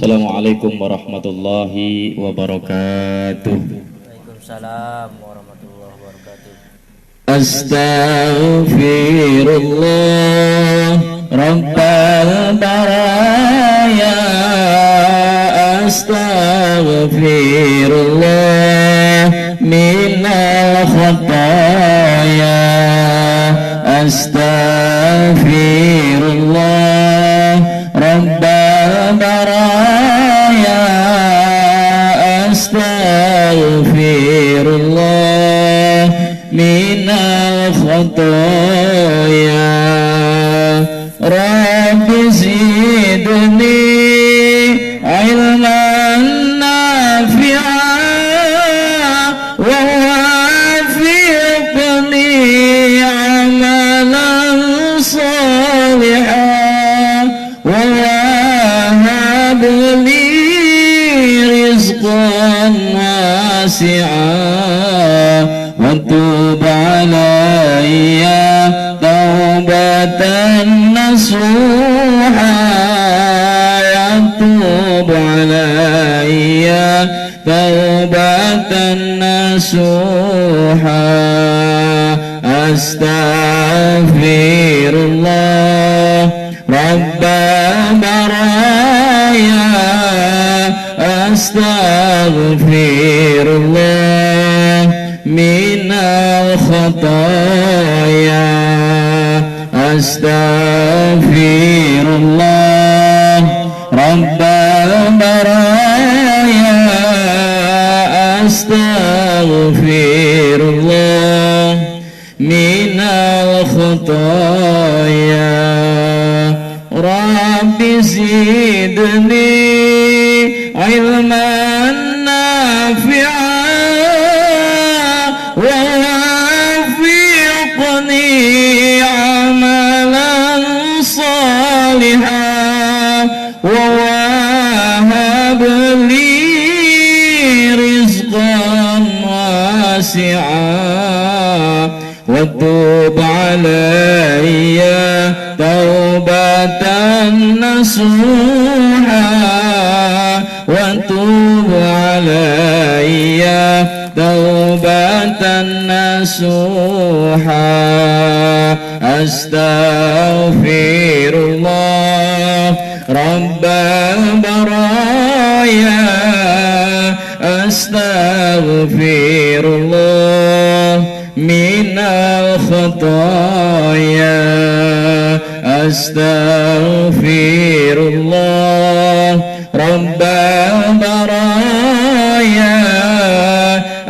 Assalamualaikum warahmatullahi wabarakatuh. Waalaikumsalam warahmatullahi wabarakatuh. Astaghfirullah Rabbal baraya. Astaghfirullah minal khataya. Astaghfirullah Rabbal baraya. Astaghfirullah minal khataya. Rabbi zidni ilman nafi'a wa wafiqni amalan salihan wa wahab li rizqan wasi'an wa tub alayya taubatan nasuha. Ya tub alayya taubatan nasuha. Astaghfirullah Rabbal baraya. Astaghfirullah minal khataya. Astaghfirullah Rabbal baraya. Astaghfirullah minal khataya. Rabbi zidni ilman nafi'a wa wafiqni amalan salihan wa wahab li rizqan wasi'an wa tub alayya taubatan nasuha. Wa tub alayya taubatan nasuha. Astaghfirullah Rabbal baraya. Astaghfirullah minal khataya. Astaghfirullah Rabbal baraya.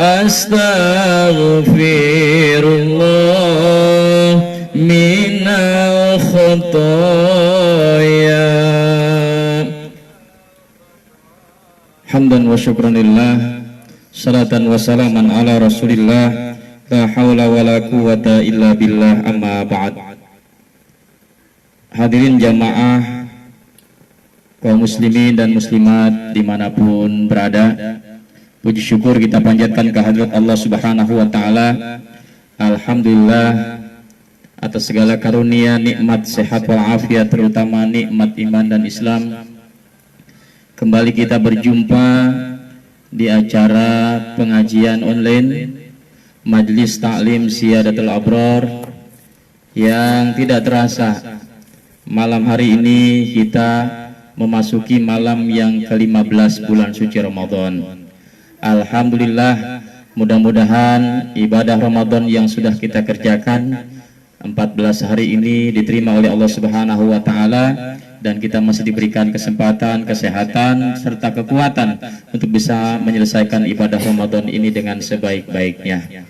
Astaghfirullah minal khataya. Hamdan wa syukran lillah, salatan wa salaman ala rasulillah, la hawla wa la quwata illa billah, amma ba'd. Hadirin jamaah kaum muslimin dan muslimat dimanapun berada, puji syukur kita panjatkan kehadirat Allah subhanahu wa ta'ala. Alhamdulillah atas segala karunia, nikmat sehat walafiat, terutama nikmat iman dan Islam. Kembali kita berjumpa di acara pengajian online Majlis Ta'lim Siyadatul Abrar yang tidak terasa malam hari ini kita memasuki malam yang ke-15 bulan suci Ramadan. Alhamdulillah, mudah-mudahan ibadah Ramadan yang sudah kita kerjakan 14 hari ini diterima oleh Allah Subhanahu wa taala, dan kita masih diberikan kesempatan, kesehatan serta kekuatan untuk bisa menyelesaikan ibadah Ramadan ini dengan sebaik-baiknya.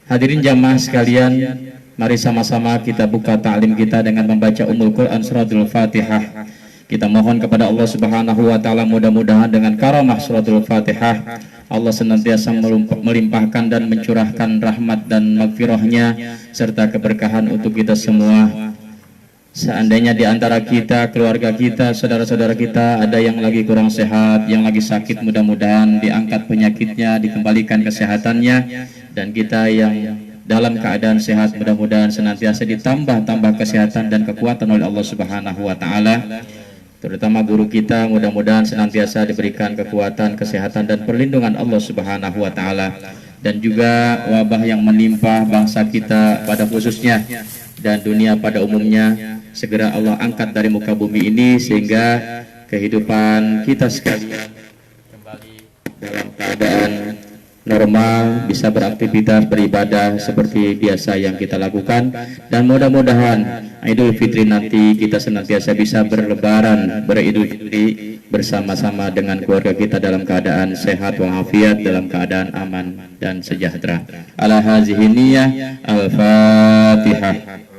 Hadirin jamaah sekalian, mari sama-sama kita buka ta'lim kita dengan membaca Ummul Quran suratul Fatihah. Kita mohon kepada Allah Subhanahu wa taala, mudah-mudahan dengan karamah suratul Fatihah Allah senantiasa melimpahkan dan mencurahkan rahmat dan magfirahnya serta keberkahan untuk kita semua. Seandainya di antara kita, keluarga kita, saudara-saudara kita ada yang lagi kurang sehat, yang lagi sakit, mudah-mudahan diangkat penyakitnya, dikembalikan kesehatannya, dan kita yang dalam keadaan sehat mudah-mudahan senantiasa ditambah kesehatan dan kekuatan oleh Allah Subhanahu wa taala. terutama guru kita, mudah-mudahan senantiasa diberikan kekuatan, kesehatan dan perlindungan Allah Subhanahu wa taala, dan juga wabah yang menimpa bangsa kita pada khususnya dan dunia pada umumnya segera Allah angkat dari muka bumi ini, sehingga kehidupan kita sekalian kembali dalam keadaan normal, bisa beraktivitas beribadah seperti biasa yang kita lakukan, dan mudah-mudahan Idul Fitri nanti kita senantiasa bisa berlebaran, beridul fitri bersama-sama dengan keluarga kita dalam keadaan sehat walafiat, dalam keadaan aman dan sejahtera. Ala hazihi niyyah, al-Fatihah.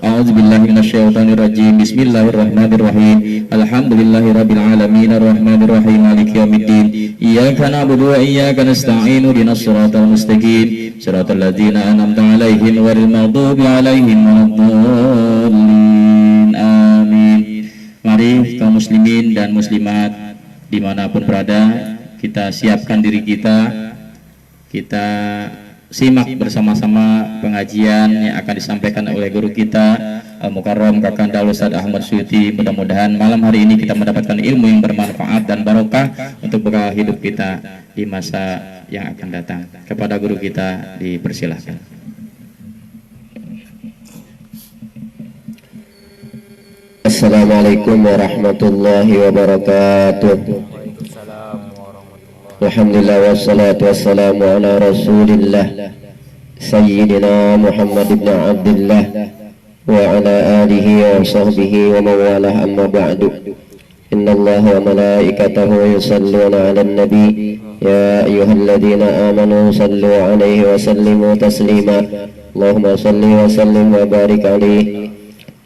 A'udzubillahi minasyaitonirrajim. Bismillahirrahmanirrahim. Alhamdulillahirabbil alamin arrahmanirrahim maliki yaumiddin. Iyyaka na'budu wa iyyaka nasta'in. Ihdinas siratal mustaqim. Siratal ladzina an'amta 'alaihim ghairil maghdubi 'alaihim waladdallin. Amin. Mari kaum muslimin dan muslimat dimanapun berada, kita siapkan diri kita simak bersama-sama pengajian yang akan disampaikan oleh guru kita Al-Mukarram Kakanda Ustaz Ahmad Suyuti. Mudah-mudahan malam hari ini kita mendapatkan ilmu yang bermanfaat dan barokah untuk bekal hidup kita di masa yang akan datang. Kepada guru kita dipersilahkan. Assalamualaikum warahmatullahi wabarakatuh. Alhamdulillah wassalatu wassalamu ala rasulillah Sayyidina Muhammad ibn Abdullah wa ala alihi wa sahbihi wa mawalah, amma ba'du. Inna Allah wa malaikatahu yusalluna ala nabi ya ayyuhalladzina amanu sallu alaihi wa sallimu taslima. Allahumma salli wa sallim wa barik alaihi.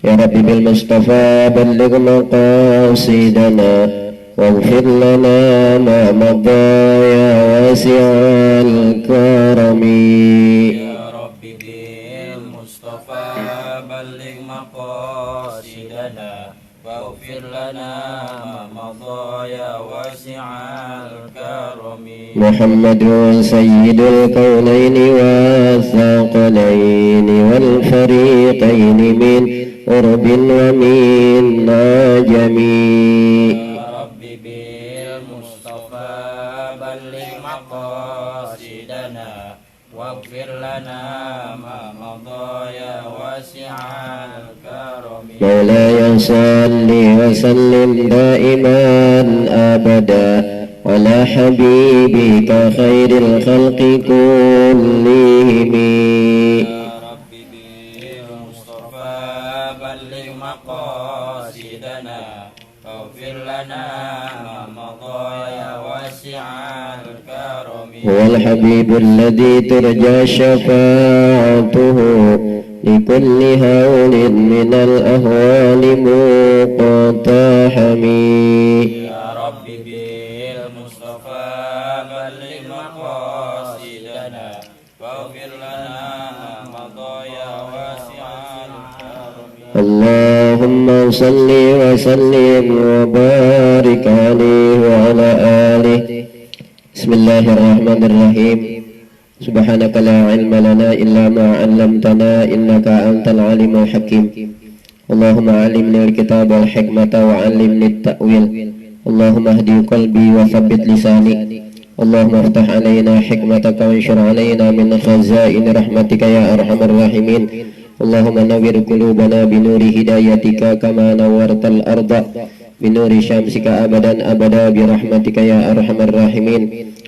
Ya Rabbi bil Mustafa balligh maqasidana واغفر لنا ما مضى يا واسع الكرم. يا رب بالمصطفى بلغ مقاصدنا واغفر لنا ما مضى يا واسع الكرم. محمد سيد الكونين والثقلين والفريقين من قرب ومن نجم. واغفر لنا ما مضى يا واسع الكرم. مولاي صل وسلم دائما أبدا على حبيبك خير الخلق كلهم. يا رب بالمصطفى بلغ مقاصدنا واغفر لنا ما مضى يا واسع الكرم. هو الحبيب الذي ترجى شفاعته لكل هول من الأهوال مقتحم. يا رب بالمصطفى بلغ مقاصدنا واغفر لنا ما مضى يا واسع الكرم. اللهم صل وسلم وبارك عليه وعلى آله. بسم الله الرحمن الرحيم. سبحانك لا علم لنا إلا ما علمتنا إنك أنت العليم الحكيم. اللهم علمني الكتاب والحكمة وعلمني التأويل. اللهم اهدي قلبي وثبت لساني. اللهم افتح علينا حكمتك وانشر علينا من خزائن رحمتك يا أرحم الراحمين. اللهم نور قلوبنا بنور هدايتك كما نورت الأرض بنور شمسك أبدا أبدا برحمتك يا أرحم الراحمين.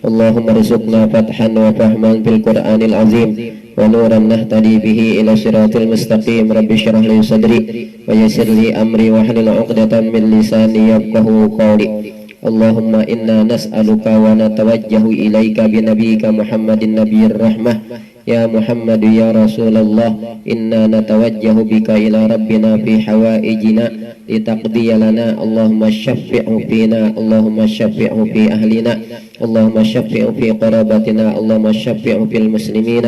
اللهم ارزقنا فتحا وفهما في القرآن العظيم ونورا نهتدي به إلى الصراط المستقيم. رب اشرح لي صدري ويسر لي أمري واحلل عقدة من لساني يفقهوا قولي. اللهم إنا نسألك ونتوجه إليك بنبيك محمد النبي الرحمة. يا محمد يا رسول الله إنا نتوجه بك إلى ربنا في حوائجنا لتقضي لنا. اللهم شفع فينا، اللهم شفع في أهلنا، اللهم شفع في قرابتنا، اللهم شفع في المسلمين،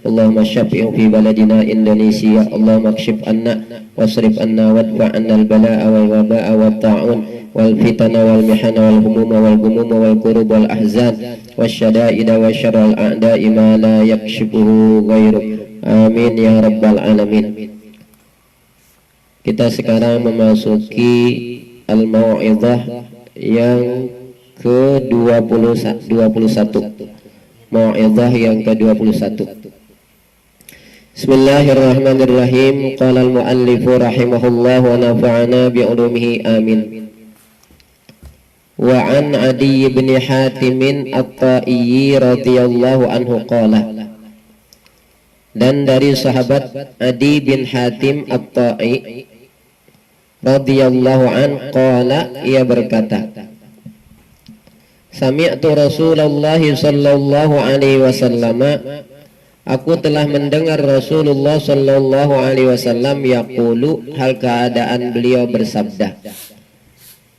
اللهم شفع في بلدنا إندونيسيا. اللهم اكشف عنا واصرف عنا وادفع عنا البلاء والوباء والطاعون والفتن والمحن والهموم والغموم والكروب والأحزان والشدائد وشر الأعداء ما لا يكشفه غيرك. Amin ya rabbal alamin. Kita sekarang memasuki Al-Mau'izah yang ke-21. Mau'izah yang ke-21. Bismillahirrahmanirrahim. Qala al-muallifu rahimahullah wa nafa'ana bi'ulumihi amin. Wa an Adi bin Hatim at-Ta'i radhiyallahu anhu qala. Dan dari sahabat Adi bin Hatim at-Ta'i radhiyallahu an qala, ia berkata, sami'tu Rasulullah sallallahu alaihi wasallam, aku telah mendengar Rasulullah sallallahu alaihi wasallam yaqulu, hal keadaan beliau bersabda.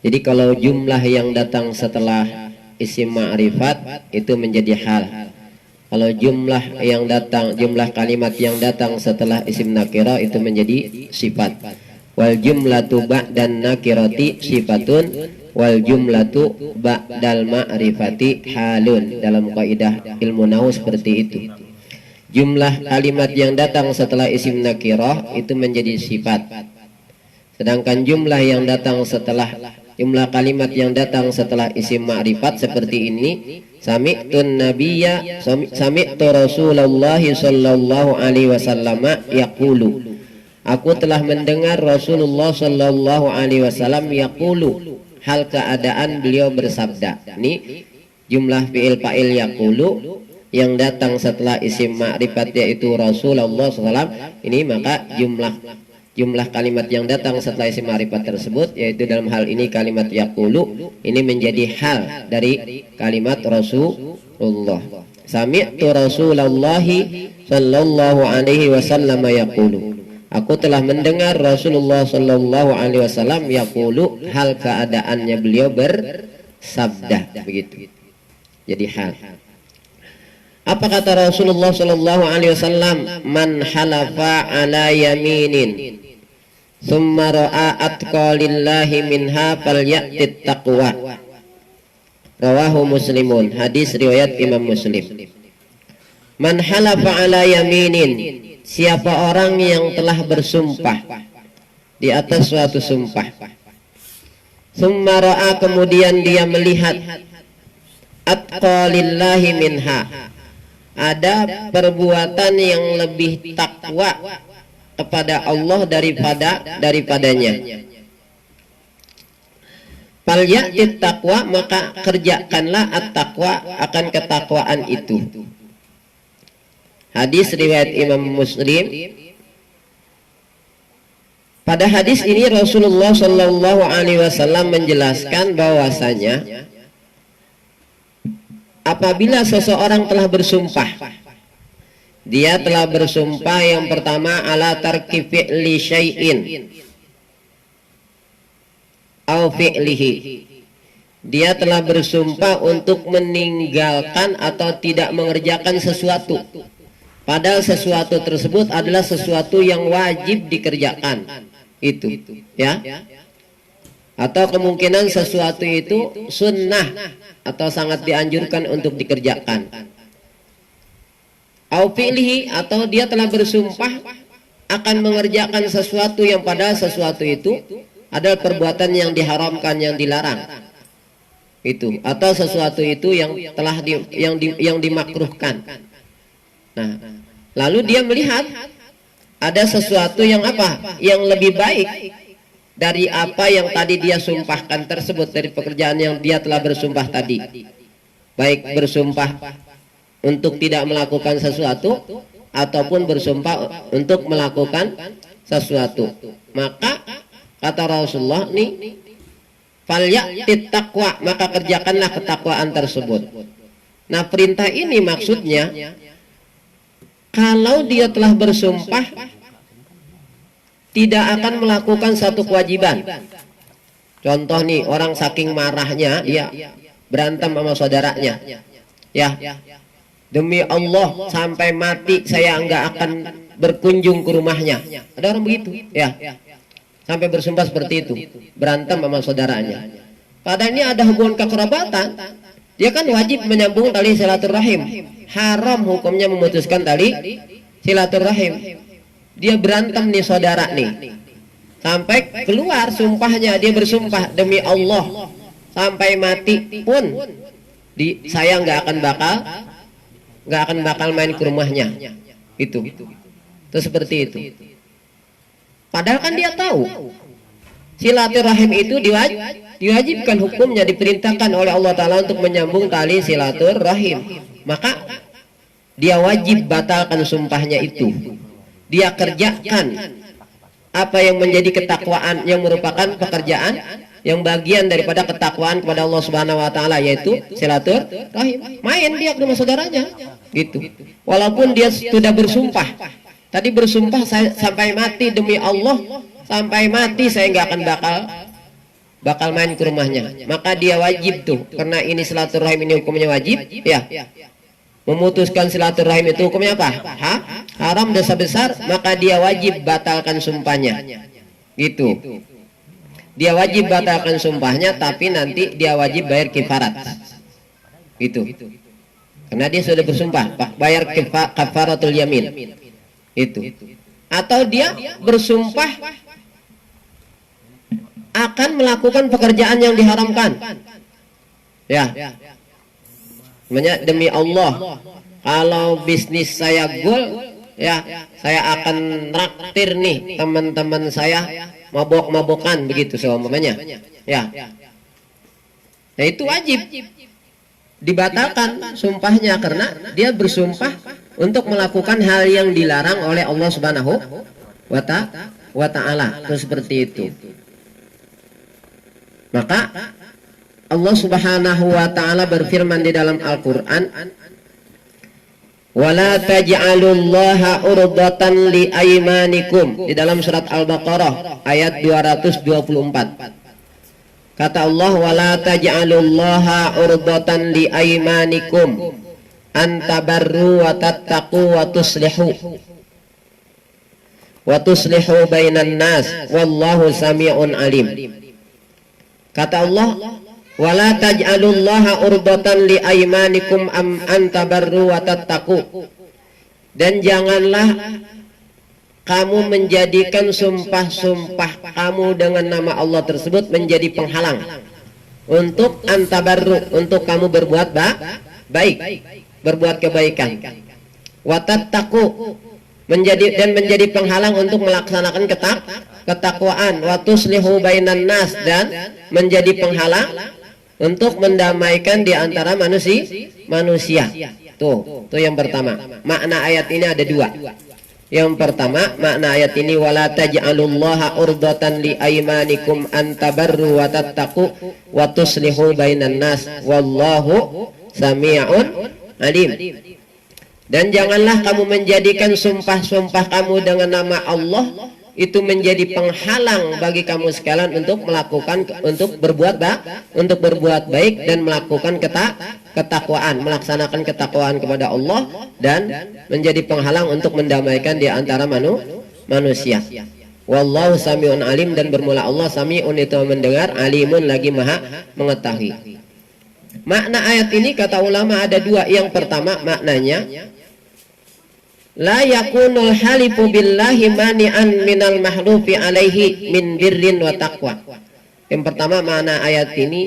Jadi kalau jumlah yang datang setelah isim ma'rifat itu menjadi hal. Kalau jumlah yang datang, jumlah kalimat yang datang setelah isim nakirah itu menjadi sifat. Wal jumlatu ba'dan nakirati sifatun wal jumlatu ba'dal ma'rifati halun. Dalam kaidah ilmu nahwu seperti itu. Jumlah kalimat yang datang setelah isim nakirah itu menjadi sifat. Sedangkan jumlah yang datang setelah jumlah kalimat yang datang setelah isim ma'rifat seperti ini, sami'tun nabiyya, sami'tu Rasulullah sallallahu alaihi wasallam yaqulu, aku telah mendengar Rasulullah sallallahu alaihi wasallam yaqulu, hal keadaan beliau bersabda. Ini jumlah fi'il fa'il yaqulu yang datang setelah isim ma'rifat yaitu Rasulullah SAW. Ini maka jumlah kalimat yang datang setelah isim ma'rifat tersebut, yaitu dalam hal ini kalimat yaqulu, ini menjadi hal dari kalimat Rasulullah. Sami'tu Rasulullah sallallahu alaihi wasallam yaqulu, aku telah mendengar Rasulullah sallallahu alaihi wasallam yaqulu, hal keadaannya beliau bersabda. Begitu. Jadi hal. Apa kata Rasulullah sallallahu alaihi wasallam? Man halafa ala yaminin summa ra'a atqa lillahi minha falyatit taqwa. Rawahu Muslimun. Hadis riwayat Imam Muslim. Man halafa ala yaminin, siapa orang yang telah bersumpah di atas suatu sumpah. Summa ra'a, kemudian dia melihat, atqa lillahi minha, ada perbuatan yang lebih takwa kepada Allah daripadanya. Falyatit taqwa, maka kerjakanlah at-taqwa, akan ketakwaan itu. Hadis riwayat Imam Muslim. Pada hadis ini Rasulullah sallallahu alaihi wasallam menjelaskan bahwasanya apabila seseorang telah bersumpah, dia telah bersumpah yang pertama ala tarki fi'li syai'in au fi'lihi, dia telah bersumpah untuk meninggalkan atau tidak mengerjakan sesuatu, padahal sesuatu tersebut adalah sesuatu yang wajib dikerjakan, itu ya, atau kemungkinan sesuatu itu sunnah atau sangat dianjurkan untuk dikerjakan. Au fi'lihi, atau dia telah bersumpah akan mengerjakan sesuatu yang padahal sesuatu itu adalah perbuatan yang diharamkan, yang dilarang. Itu, atau sesuatu itu yang telah yang dimakruhkan. Nah, lalu dia melihat ada sesuatu yang apa? Yang lebih baik dari apa yang tadi dia sumpahkan tersebut, dari pekerjaan yang dia telah bersumpah tadi. Baik bersumpah untuk tidak melakukan sesuatu ataupun bersumpah untuk melakukan sesuatu. Maka kata Rasulullah nih, falyatit taqwa, maka kerjakanlah ketakwaan tersebut. Nah, perintah ini maksudnya kalau dia telah bersumpah tidak akan melakukan satu kewajiban. Contoh nih, orang saking marahnya dia berantem sama saudaranya. Ya, demi Allah sampai mati saya enggak akan berkunjung ke rumahnya. Ada orang begitu, ya. Sampai bersumpah seperti itu, berantem sama saudaranya. Padahal ini ada hubungan kekerabatan. Dia kan wajib menyambung tali silaturahim. Haram hukumnya memutuskan tali silaturahim. Dia berantem nih saudara nih. sampai keluar sumpahnya, dia bersumpah demi Allah sampai mati pun saya nggak akan bakal main ke rumahnya. Itu seperti itu. Padahal kan dia tahu silaturahim itu diwajibkan, hukumnya diperintahkan oleh Allah Ta'ala untuk menyambung tali silaturahim. Maka dia wajib batalkan sumpahnya itu. Dia kerjakan apa yang menjadi ketakwaan, yang merupakan pekerjaan yang bagian daripada ketakwaan kepada Allah Subhanahu wa Ta'ala, yaitu silaturahim. Main dia ke rumah saudaranya gitu. Walaupun dia sudah bersumpah, tadi bersumpah saya sampai mati demi Allah, sampai mati saya nggak akan bakal main ke rumahnya. Maka dia wajib tuh, karena ini silaturahim ini hukumnya wajib ya. Memutuskan silaturahim itu hukumnya apa? Haram, dosa besar, maka dia wajib batalkan sumpahnya. Gitu. Dia wajib batalkan sumpahnya, tapi nanti dia wajib bayar kifarat. Gitu. Karena dia sudah bersumpah, bayar kafaratul yamin. Itu. Atau dia bersumpah akan melakukan pekerjaan yang diharamkan. Ya. Sebenarnya demi Allah, kalau bisnis saya goal, ya saya akan traktir nih teman-teman saya mabok-mabokan begitu seumpamanya. Ya. Nah itu wajib dibatalkan sumpahnya, karena dia bersumpah untuk melakukan hal yang dilarang oleh Allah Subhanahu wa Ta'ala. Itu seperti itu. Maka Allah Subhanahu wa Ta'ala berfirman di dalam Al-Qur'an, "Wala taj'alullaha urdatan li aymanikum," di dalam surat Al-Baqarah ayat 224. Kata Allah, "Wala taj'alullaha urdatan li aymanikum an tabarru wa tattaqu wa tuslihu bainan nas wallahu sami'un alim." Kata Allah, "Wala taj'alullaha urdatan li aymanikum an tabarru wa tattaqu." Dan janganlah kamu menjadikan sumpah-sumpah kamu dengan nama Allah tersebut menjadi penghalang untuk antabarru, untuk kamu berbuat baik, berbuat kebaikan. Wa tattaqu, menjadi penghalang untuk melaksanakan ketakwaan. Wa tuslihu bainan nas, dan menjadi penghalang untuk mendamaikan di antara manusia. Tuh yang pertama. Makna ayat ini ada dua. Yang pertama, makna ayat ini, wala taj'alullaha urdatan li aymanikum an tabarru wa tattaqu wa tuslihu bainan nas wallahu sami'un alim. Dan janganlah kamu menjadikan sumpah-sumpah kamu dengan nama Allah itu menjadi penghalang bagi kamu sekalian untuk berbuat baik dan melakukan ketakwaan, melaksanakan ketakwaan kepada Allah, dan menjadi penghalang untuk mendamaikan di antara manusia. Wallahu sami'un alim, dan bermula Allah, sami'un itu mendengar, alimun lagi maha mengetahui. Makna ayat ini kata ulama ada dua. Yang pertama maknanya, la yakunul halifu billahi mani'an minal mahlufi alaihi min birrin wa taqwa. Yang pertama makna ayat ini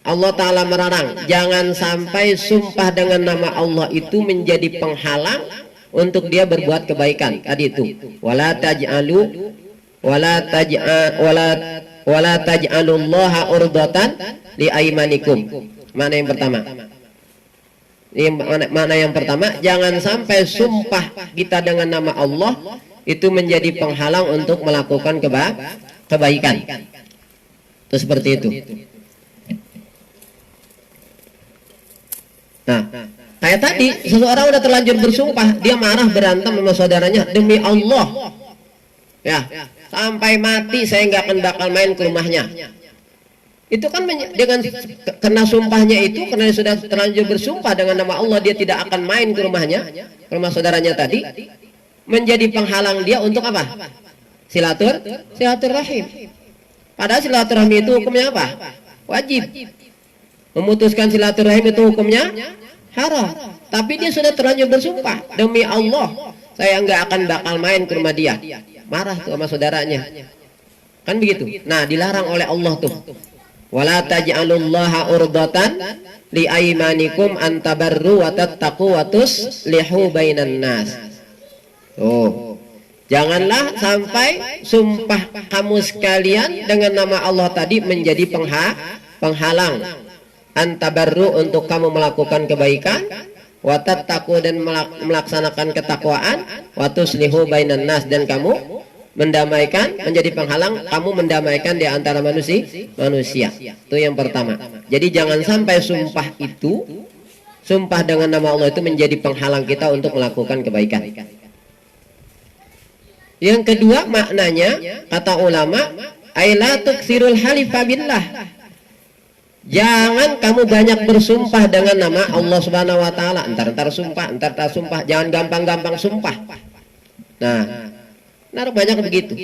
Allah Ta'ala melarang, jangan sampai sumpah dengan nama Allah itu menjadi penghalang untuk dia berbuat kebaikan. Tadi itu, wala taj'alullaha urdatan li aymanikum. Makna yang pertama. Makna yang pertama, jangan sampai sumpah kita dengan nama Allah itu menjadi penghalang untuk melakukan kebaikan. Itu seperti itu. Nah, kayak tadi seseorang udah terlanjur bersumpah, dia marah, berantem sama saudaranya, demi Allah, ya sampai mati saya nggak akan bakal main ke rumahnya. Itu kan dengan kena sumpahnya itu, karena dia sudah terlanjur bersumpah dengan nama Allah, dia tidak akan main ke rumahnya, ke rumah saudaranya tadi, menjadi penghalang dia untuk apa? Silaturahim. Padahal silaturahim itu hukumnya apa? Wajib. Memutuskan silaturahim itu hukumnya haram. Tapi dia sudah terlanjur bersumpah, demi Allah saya nggak akan bakal main ke rumah dia. marah tuh sama saudaranya. Kan begitu. Nah, dilarang oleh Allah tuh. Wala taj'alullaha urdatan li aymanikum an tabarru wa tattaqu wa tuslihu bainan nas. Tuh. Janganlah sampai sumpah kamu sekalian dengan nama Allah tadi menjadi penghalang antabarru untuk kamu melakukan kebaikan, wa tattaqu dan melaksanakan ketakwaan, wa tuslihu bainan nas dan kamu mendamaikan, menjadi penghalang kamu mendamaikan di antara manusia. Itu yang pertama. Jadi jangan sampai sumpah dengan nama Allah itu menjadi penghalang kita untuk melakukan kebaikan. Yang kedua maknanya kata ulama, aila tuksirul halifa billah. Jangan kamu banyak bersumpah dengan nama Allah Subhanahu wa taala. Entar sumpah, jangan gampang-gampang sumpah. Nah, banyak begitu.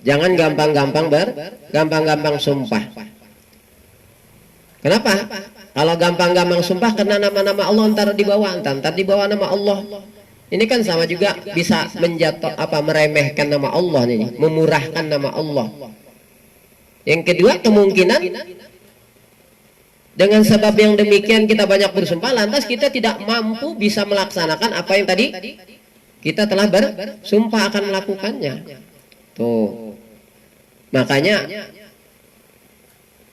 Jangan gampang-gampang sumpah. Kenapa? Kalau gampang-gampang sumpah karena nama-nama Allah entar dibawa nama Allah. Ini kan sama juga bisa meremehkan nama Allah nih, memurahkan nama Allah. Yang kedua kemungkinan dengan sebab yang demikian kita banyak bersumpah, lantas kita tidak mampu bisa melaksanakan apa yang tadi kita telah bersumpah akan melakukannya. Tuh. Makanya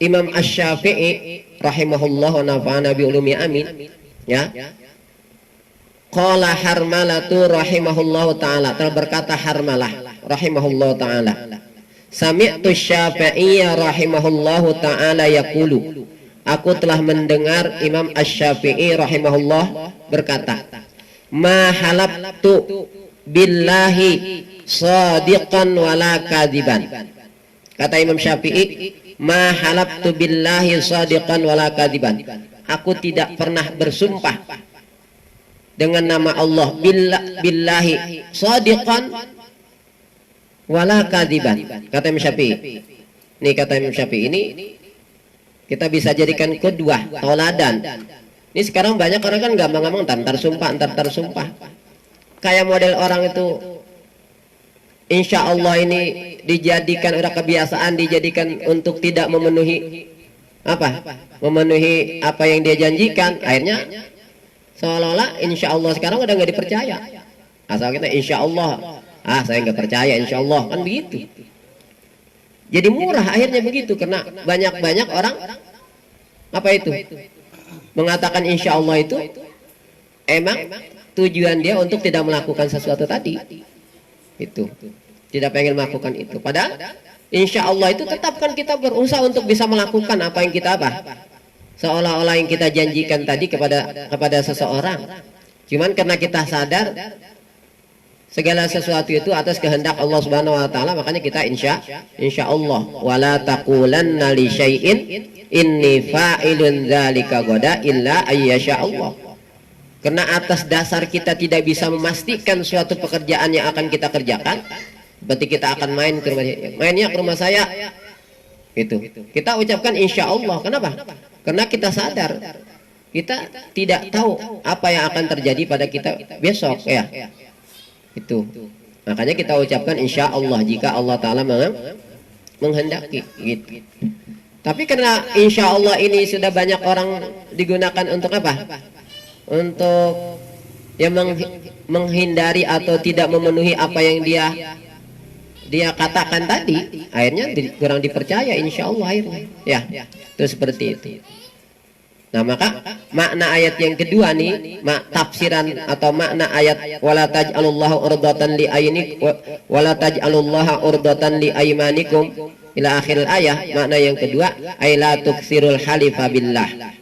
Imam Asy-Syafi'i rahimahullah wa nafa'ana bi ulumi amin, ya. Qala Harmalatu rahimahullahu ta'ala, telah berkata Harmalah rahimahullahu ta'ala, sami'tu Syafi'iyya rahimahullahu ta'ala yaqulu, aku telah mendengar Imam Asy-Syafi'i rahimahullah berkata, ma halabtu billahi sadiqan wala kadiban. Kata Imam Syafi'i, ma halabtu billahi sadiqan wala kadiban, aku tidak pernah bersumpah dengan nama Allah billahi sadiqan wala kadiban. Kata Imam Syafi'i. Nih kata Imam Syafi'i ini kita bisa jadikan kedua tauladan. Ini sekarang banyak orang kan gampang-gampang antar sumpah. Kayak model orang itu insya Allah ini dijadikan udah kebiasaan, dijadikan untuk tidak memenuhi apa yang dia janjikan. Akhirnya seolah-olah insya Allah sekarang udah nggak dipercaya. Asal kita insya Allah, saya nggak percaya insya Allah, kan begitu. Jadi murah akhirnya begitu, karena banyak orang mengatakan insya Allah itu emang tujuan dia untuk tidak melakukan sesuatu tadi. Itu tidak pengen melakukan itu. Padahal insya Allah itu tetap kan kita berusaha untuk bisa melakukan apa yang kita seolah-olah yang kita janjikan tadi kepada seseorang. Cuman karena kita sadar segala sesuatu itu atas kehendak Allah Subhanahu wa taala, makanya kita insya Allah wala taqulanna li syai'in inni fa'ilun dzalika ghadan illa ayyasha Allah. Karena atas dasar kita tidak bisa memastikan suatu pekerjaan yang akan kita kerjakan, berarti kita akan mainnya ke rumah saya. Itu kita ucapkan insya Allah. Kenapa? Karena kita sadar kita tidak tahu apa yang akan terjadi pada kita besok, ya. Itu makanya kita ucapkan insya Allah jika Allah Ta'ala menghendaki, gitu. Tapi karena insya Allah ini sudah banyak orang digunakan untuk apa? Untuk yang menghindari atau tidak memenuhi apa yang dia katakan tadi, akhirnya kurang dipercaya insya Allah akhirnya, ya. Itu seperti itu. Nah, maka makna ayat yang kedua nih, tafsiran atau makna ayat wala taj'alullaha urdatan li wala taj'alullaha urdatan li aymanikum ila akhir ayat. Makna yang kedua, aila tuksirul halifa billah.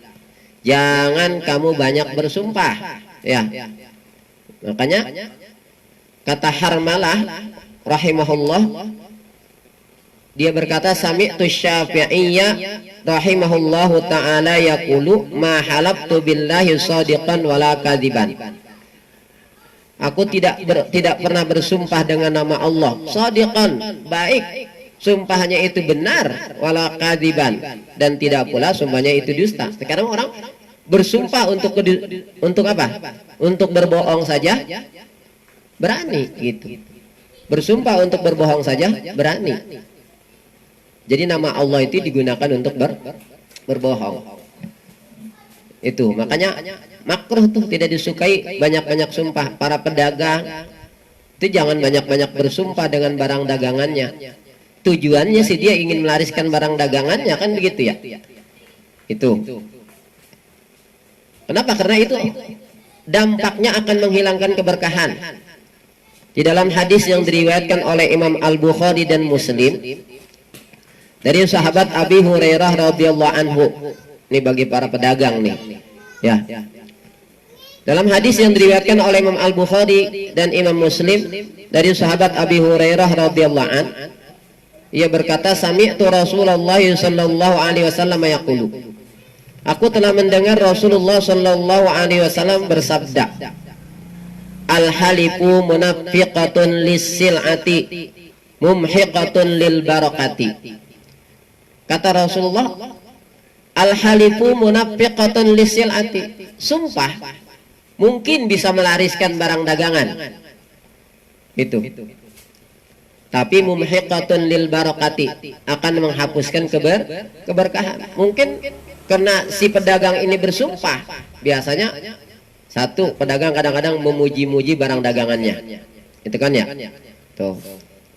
Jangan kamu banyak bersumpah, ya. Makanya kata Harmalah rahimahullah, dia berkata sami'tu Syafi'iyya rahimahullahu ta'ala yaqulu ma halabtu billahi shadiqan wala kadiban. Aku tidak pernah bersumpah dengan nama Allah shadiqan, baik sumpahnya itu benar, wala kadiban, dan tidak pula sumpahnya itu dusta. Sekarang orang bersumpah untuk apa? Untuk berbohong saja berani gitu. Bersumpah untuk berbohong saja berani. Jadi nama Allah itu digunakan untuk berbohong. Itu makanya makruh tuh, tidak disukai banyak-banyak sumpah. Para pedagang itu jangan banyak-banyak bersumpah dengan barang dagangannya. Tujuannya sih dia ingin melariskan barang dagangannya, kan begitu ya. Itu. Kenapa? Karena itu dampaknya akan menghilangkan keberkahan. Di dalam hadis yang diriwayatkan oleh Imam Al-Bukhari dan Muslim dari sahabat Abi Hurairah radhiyallahu anhu. Ini bagi para pedagang nih. Ya. Dalam hadis yang diriwayatkan oleh Imam Al-Bukhari dan Imam Muslim dari sahabat Abi Hurairah radhiyallahu anhu, ia berkata, sami'tu Rasulullah sallallahu alaihi wasallam yaqulu. Aku telah mendengar Rasulullah sallallahu alaihi wasallam bersabda, al-halifu munafiqatun lis-sil'ati mumhiqatun lil barakati. Kata Rasulullah, al-halifu munafiqatun lis-sil'ati. Sumpah mungkin bisa melariskan barang dagangan. Itu. Tapi mumhiqatun lil barakati, akan menghapuskan keberkahan. Mungkin karena si pedagang ini bersumpah, biasanya satu, pedagang kadang-kadang memuji-muji barang dagangannya, itu kan ya. Tuh,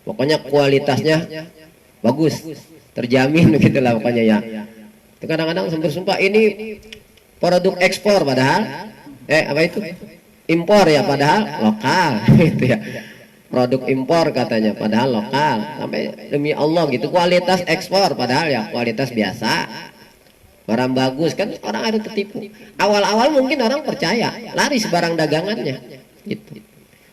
pokoknya kualitasnya bagus, terjamin gitulah pokoknya ya. Itu kadang-kadang bersumpah ini produk ekspor padahal apa itu? Impor ya, padahal lokal gitu ya. Produk impor katanya padahal lokal. Sampai demi Allah gitu, kualitas ekspor padahal ya kualitas biasa. Barang bagus, kan orang ada tertipu. Awal-awal mungkin orang percaya, laris barang dagangannya gitu.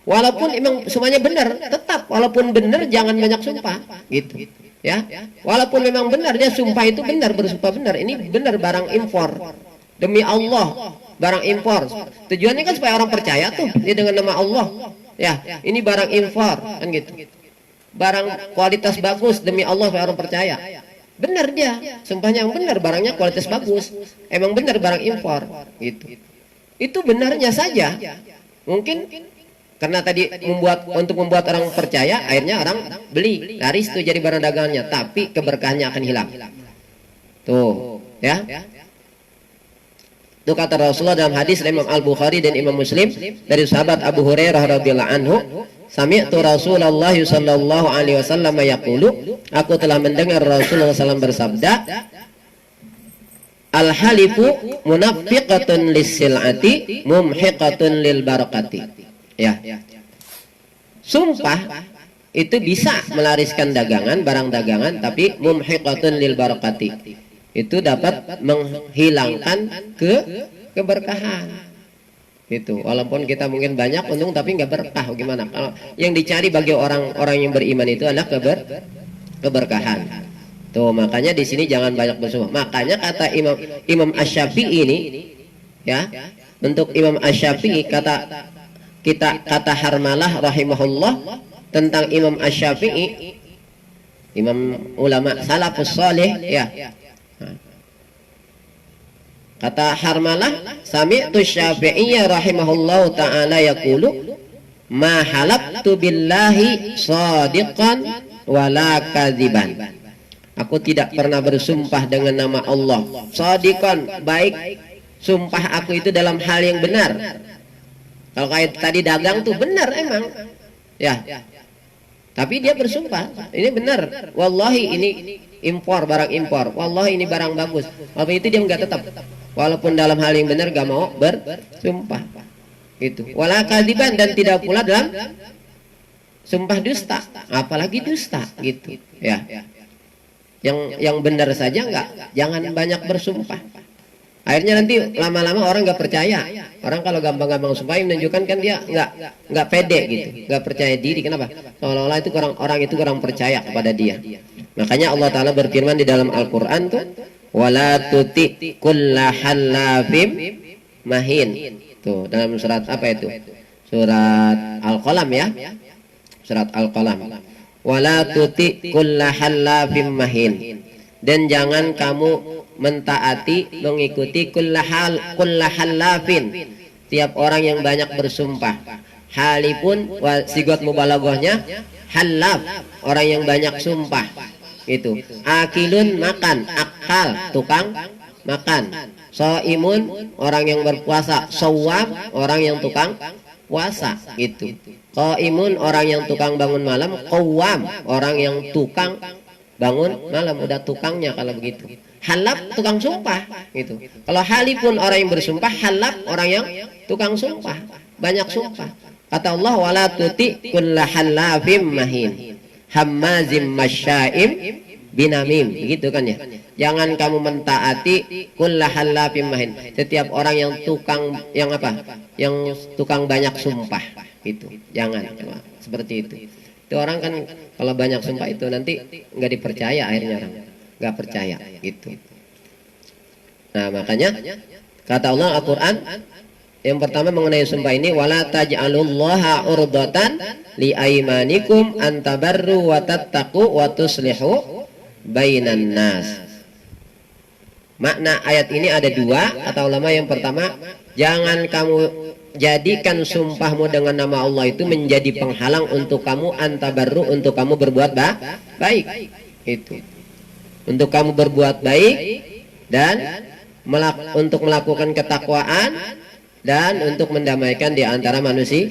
Walaupun emang semuanya benar, tetap walaupun benar jangan banyak sumpah gitu ya. Walaupun memang benar dia sumpah itu benar, bersumpah benar, ini benar barang impor, demi Allah barang impor. Tujuannya kan supaya orang percaya tuh dia dengan nama Allah ya, ini barang impor kan gitu, barang kualitas bagus demi Allah supaya orang percaya. Benar dia, sumpahnya yang benar, barangnya kualitas bagus, emang benar barang impor gitu. Itu benarnya saja. Mungkin karena tadi untuk membuat orang percaya, akhirnya orang beli, laris itu jadi barang dagangannya, tapi keberkahannya akan hilang. Tuh, ya. Itu kata Rasulullah dalam hadis Imam Al-Bukhari dan Imam Muslim dari sahabat Abu Hurairah radhiyallahu anhu, sami'tu Rasulullah sallallahu alaihi wasallam yaqulu, aku telah mendengar Rasulullah SAW bersabda, al-halifu munafiqatun lis-sil'ati mumhiqatun lil barakati. Ya. Sumpah itu bisa melariskan dagangan, barang dagangan, tapi mumhiqatun lil barakati. Itu dapat menghilangkan keberkahan. Itu walaupun kita mungkin banyak untung tapi nggak berkah, gimana? Kalau yang dicari bagi orang-orang yang beriman itu adalah keberkahan. Tuh makanya di sini jangan banyak bersumpah. Makanya kata Imam Asy-Syafi'i ini ya, untuk Imam Asy-Syafi'i kata Harmalah rahimahullah tentang Imam Asy-Syafi'i, imam ulama salafus saleh ya. Kata Harmalah, sami'tu Syafi'iyya rahimahullahu ta'ala yaqulu, ma halabtu billahi shadiqan wala kadziban. Aku tidak pernah bersumpah dengan nama Allah shadiqan, baik sumpah aku itu dalam hal yang benar. Kalau kayak tadi dagang tuh benar emang ya, tapi dia bersumpah ini benar, wallahi ini impor, barang impor, wallahi ini barang bagus, apa itu dia nggak tetap, walaupun dalam hal yang benar gak mau bersumpah itu. Wala kadziban, dan tidak pula dalam sumpah dusta, apalagi dusta gitu ya. Yang benar saja jangan banyak bersumpah. Akhirnya nanti lama-lama orang nggak percaya. Orang kalau gampang-gampang sumpah menunjukkan kan dia nggak pede gitu, nggak percaya diri. Kenapa? Seolah-olah itu orang itu kurang percaya kepada dia. Makanya Allah Ta'ala berfirman di dalam Al-Quran tuh, wala tuti kulla halafim mahin. Tuh dalam surat apa itu? Surat Al-Qalam ya. Surat Al-Qalam. Wala tuti kulla halafim mahin. Dan jangan kamu mentaati, mengikuti kulla halafin, tiap orang yang banyak bersumpah. halipun sigot mubalaghahnya halaf, orang yang banyak sumpah. Itu akilun makan, akal tukang makan, shaimun orang yang berpuasa, shawwam orang yang tukang puasa. Itu qaimun orang yang tukang bangun malam, qawwam orang yang tukang bangun malam. Udah tukangnya kalau begitu. Halaf tukang sumpah. Itu kalau halipun orang yang bersumpah, halaf orang yang tukang sumpah, banyak sumpah. Kata Allah, wala tuti kulla halafim mahin hammazim masya'im binamim. Begitu kan ya. Jangan kamu mentaati kulla halafim mahin, setiap orang yang tukang yang apa? Yang tukang banyak sumpah. Gitu. Jangan seperti itu. Itu orang kan kalau banyak sumpah itu nanti nggak dipercaya, akhirnya orang nggak percaya gitu. Nah, makanya kata Allah Al-Qur'an yang pertama mengenai sumpah ini, wala taj'alullaha urdatan li aymanikum an tabarru wa tattaqu wa tuslihu bainan nas. Makna ayat ini ada dua, kata ulama. Yang pertama, jangan kamu jadikan sumpahmu dengan nama Allah itu menjadi penghalang untuk kamu antabarru, untuk kamu berbuat baik. Itu untuk kamu berbuat baik dan untuk melakukan ketakwaan dan untuk mendamaikan di antara manusia.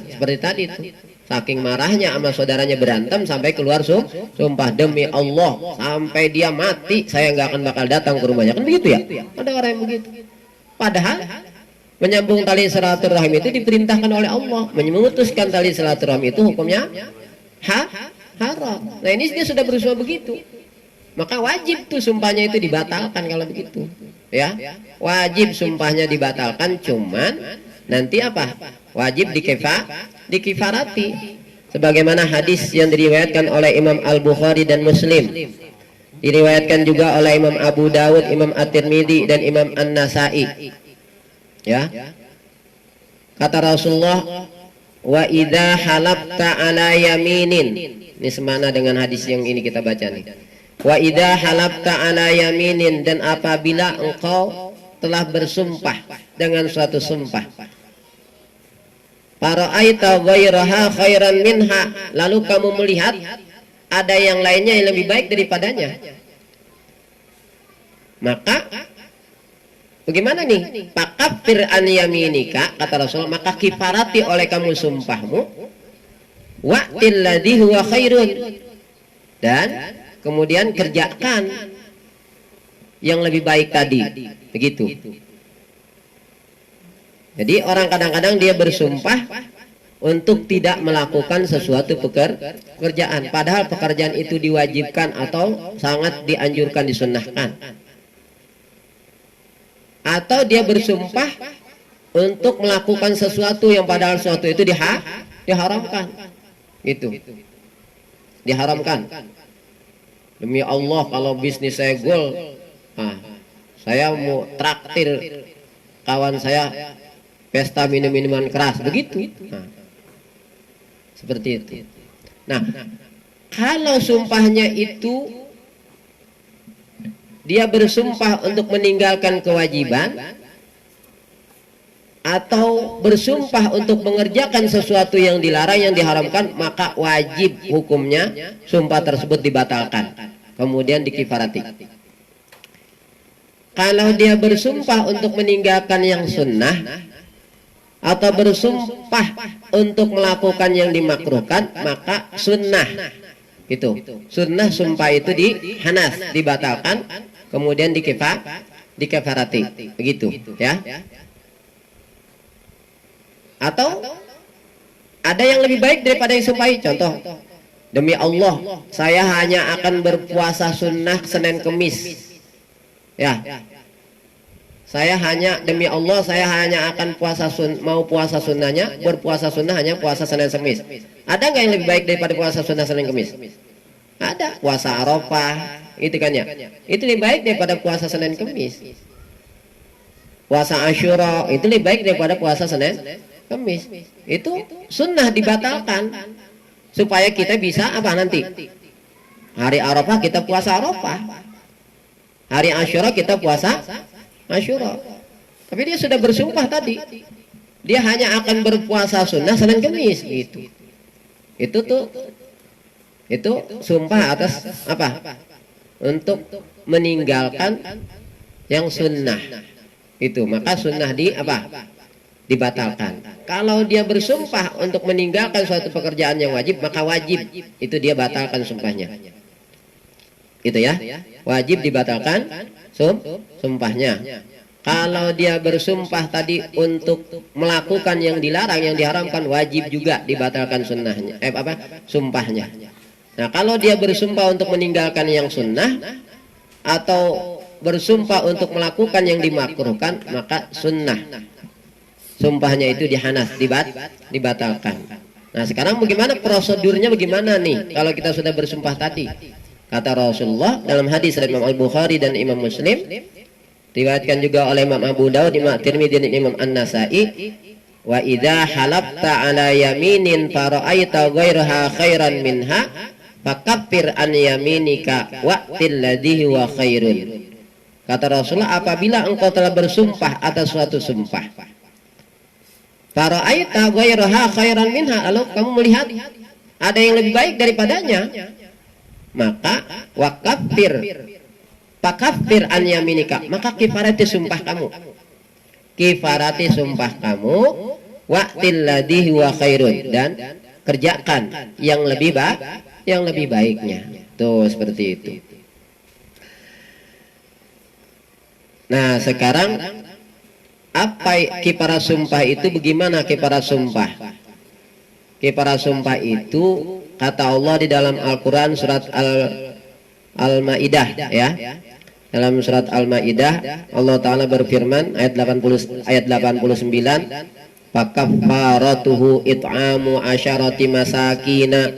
Seperti tadi itu, saking marahnya sama saudaranya berantem sampai keluar sumpah, demi Allah sampai dia mati saya nggak akan bakal datang ke rumahnya. Kan begitu ya? Ada orang yang begitu. Padahal menyambung tali silaturahim itu diperintahkan oleh Allah. Memutuskan tali silaturahim itu hukumnya haram. Nah, ini dia sudah berusaha begitu, maka wajib tuh sumpahnya itu dibatalkan kalau begitu. Ya, wajib sumpahnya dibatalkan. Cuman nanti apa? Wajib dikifarati. Sebagaimana hadis yang diriwayatkan oleh Imam Al-Bukhari dan Muslim, diriwayatkan juga oleh Imam Abu Dawud, Imam At-Tirmidzi dan Imam An-Nasai. Ya, kata Rasulullah, wa idza halafta ala yaminin. Ini semana dengan hadis yang ini kita baca nih. Wa idza halafta ala yaminin, dan apabila engkau telah bersumpah dengan suatu sumpah, fara'aita ghairaha khairan minha, lalu kamu melihat ada yang lainnya yang lebih baik daripadanya, maka bagaimana nih? Pakafir an yaminika, kata Rasul, maka kifarati oleh kamu sumpahmu, wa'til ladzi huwa khairun, dan kemudian kerjakan yang lebih baik tadi. Begitu. Jadi orang kadang-kadang dia bersumpah untuk tidak melakukan sesuatu pekerjaan, padahal pekerjaan itu diwajibkan atau sangat dianjurkan, disunnahkan. Atau dia bersumpah untuk melakukan sesuatu yang padahal sesuatu itu diharamkan. Itu diharamkan. Demi Allah kalau bisnis saya goal, saya mau traktir kawan saya pesta minum-minuman keras, begitu. Seperti itu. Nah, kalau sumpahnya itu dia bersumpah untuk meninggalkan kewajiban atau bersumpah untuk mengerjakan sesuatu yang dilarang, yang diharamkan, maka wajib hukumnya sumpah tersebut dibatalkan, kemudian dikifarati. Kalau dia bersumpah untuk meninggalkan yang sunnah atau bersumpah untuk melakukan yang dimakruhkan, maka sunnah itu, sunnah sumpah itu dihanas, dibatalkan, kemudian dikifarati. Begitu ya. Atau ada yang lebih baik daripada yang sumpahi. Contoh, demi Allah saya hanya akan berpuasa sunnah Senin Kemis. Ya, saya hanya, demi Allah saya hanya akan mau puasa sunnahnya, berpuasa sunnah hanya puasa Senin Kemis. Ada nggak yang lebih baik daripada puasa sunnah Senin Kemis? Ada. Puasa Arafah, itu kan ya. Itu lebih baik daripada puasa Senin Kemis. Puasa Asyura itu lebih baik daripada puasa Senin Kemis. Itu sunnah dibatalkan supaya kita bisa apa nanti? Hari Arafah kita puasa Arafah, hari Asyura kita puasa Asyura. Tapi dia sudah bersumpah tadi dia hanya akan berpuasa sunnah Senin Kemis gitu. Itu sumpah atas apa? Untuk meninggalkan yang sunnah. Itu maka sunnah dibatalkan. Kalau dia bersumpah untuk meninggalkan suatu pekerjaan yang wajib, maka wajib itu dia batalkan sumpahnya. Itu ya, wajib dibatalkan sumpahnya. Kalau dia bersumpah tadi untuk melakukan yang dilarang, yang diharamkan, wajib juga dibatalkan sunnahnya. Sumpahnya. Nah, kalau dia bersumpah untuk meninggalkan yang sunnah atau bersumpah untuk melakukan yang dimakruhkan, maka sunnah sumpahnya itu dibatalkan. Nah, sekarang bagaimana prosedurnya, bagaimana nih kalau kita sudah bersumpah tadi? Kata Rasulullah dalam hadis dari Imam Al-Bukhari dan Imam Muslim, riwayatkan juga oleh Imam Abu Daud, Imam Tirmidzi dan Imam An-Nasai, wa idza halafta ala yaminin fara'aita ghairaha khairan minha fakaffir an yaminika wa'til ladhi wa khairun. Kata Rasulullah, apabila engkau telah bersumpah atas suatu sumpah, fara'aita ghairaha khairan minha, lalu kamu melihat ada yang lebih baik daripadanya, maka fakaffir an yaminika, maka kifarati sumpah kamu. Kifarati sumpah kamu, wa'til ladhi wa khairun, dan kerjakan yang lebih baiknya. Tuh seperti itu. Nah, sekarang apa kifarat sumpah itu? Bagaimana kifarat sumpah? Kifarat sumpah itu kata Allah di dalam Al-Quran surat Al-Ma'idah ya. Dalam surat Al-Ma'idah Allah Ta'ala berfirman ayat 89, fakaffaratuhu it'amu asyarati masakina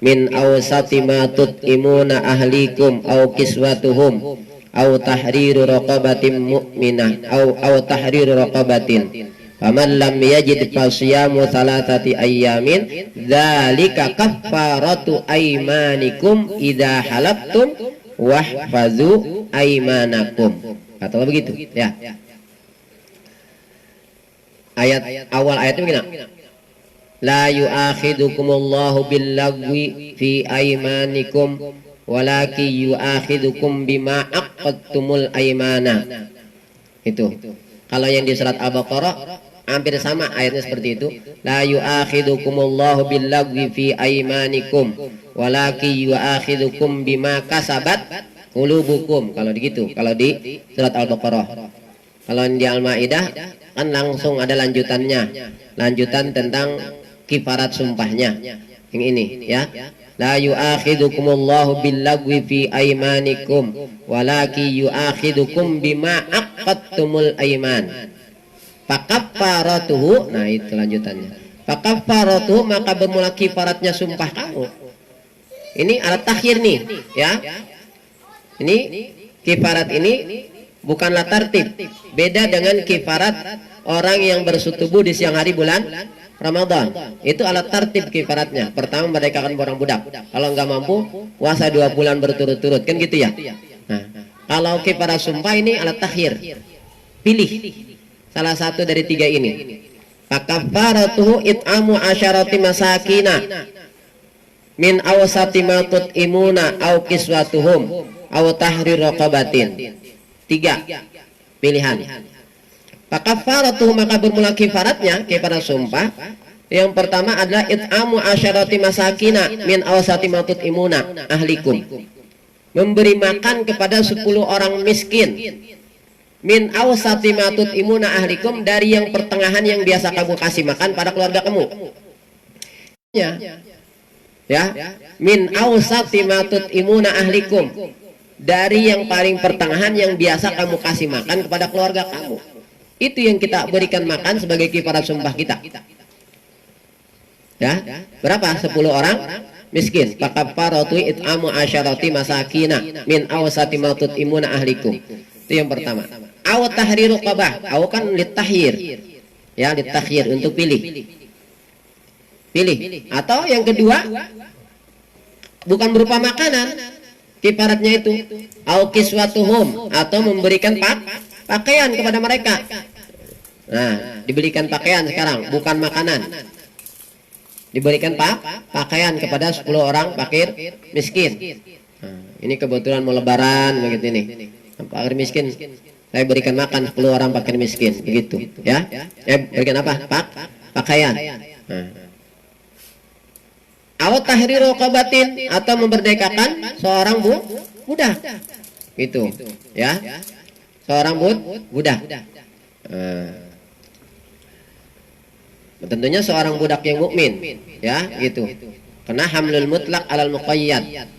min awsati ma tut'imuna ahlikum aw kiswatuhum aw tahriru raqabatin mu'minah aw tahriru raqabatin faman lam yajid fasiyamu thalathati ayyamin dzalika kaffaratu aymanikum idza halaftum wahfazu aymanakum. Kata Allah begitu ya. Awal ayatnya begini, la yu'akhidukumullahu billagwi fi aymanikum walaki yu'akhidukum bima aqadtumul aymana. Itu kalau yang di surat Al-Baqarah hampir sama ayatnya seperti itu, la yu'akhidukumullahu billagwi fi aymanikum walaki yu'akhidukum bima kasabat qulubukum. Kalau begitu, kalau di surat Al-Baqarah. Kalau di Al-Maidah kan langsung ada lanjutannya, lanjutan tentang kifarat sumpahnya yang ini ya. La yu'akhidukumullahu billagwi fi aymanikum walaki yu'akhidukum bima aqadtumul ayman fakaffaratuhu. Nah, itu lanjutannya. Fakaffaratuhu, maka bermula kifaratnya sumpah kamu. Ini alat takhir nih ya. Ini kifarat ini bukanlah tartib. Beda dengan kifarat orang yang bersetubuh di siang hari bulan Ramadan. Itu alat tartib kifaratnya. Pertama merdekakan orang budak. Kalau nggak mampu puasa 2 bulan berturut-turut, kan gitu ya. Nah, kalau kifarat sumpah ini alat takhir. Pilih salah satu dari 3 ini. Fakaffaratuhu it'amu asyarati masakina min awsati ma tut'imuna aw kiswatuhum aw tahrir raqabatin. 3 pilihan. Fakaffaratuhu, maka bermula kifaratnya, kifarat sumpah. Yang pertama adalah it'amu asyarati masakina min awsati ma tut'imuna ahlikum. Memberi makan kepada 10 orang miskin. Min awsati ma tut'imuna ahlikum, dari yang pertengahan yang biasa kamu kasih makan pada keluarga kamu. Ya. Min awsati ma tut'imuna ahlikum, dari yang paling pertengahan yang biasa kamu kasih makan kepada keluarga kamu. Itu yang kita berikan makan sebagai kifarat sumpah kita. Ya, berapa? 10 orang miskin. Fakaffaratu it'amu asyarati masakina min awsati ma tut'imuna ahlikum. Itu yang pertama. Aw tahriru raqabah. Aw kan litahyir. Ya, litahyir, untuk pilih. Pilih. Atau yang kedua bukan berupa makanan. Kifaratnya itu au kiswatuhum, atau memberikan pakaian kepada mereka. Nah, diberikan pakaian sekarang, bukan makanan. Diberikan pakaian kepada 10 orang fakir miskin. Nah, ini kebetulan mau lebaran begitu nih. Fakir miskin, saya berikan makan 10 orang fakir miskin, begitu ya. Berikan apa? Pakaian. Nah. Awat tahrir raqabatin, atau memerdekakan seorang budak. Gitu ya. Seorang budak. Tentunya seorang budak yang mukmin, ya, gitu. Karena hamlul mutlak alal muqayyad,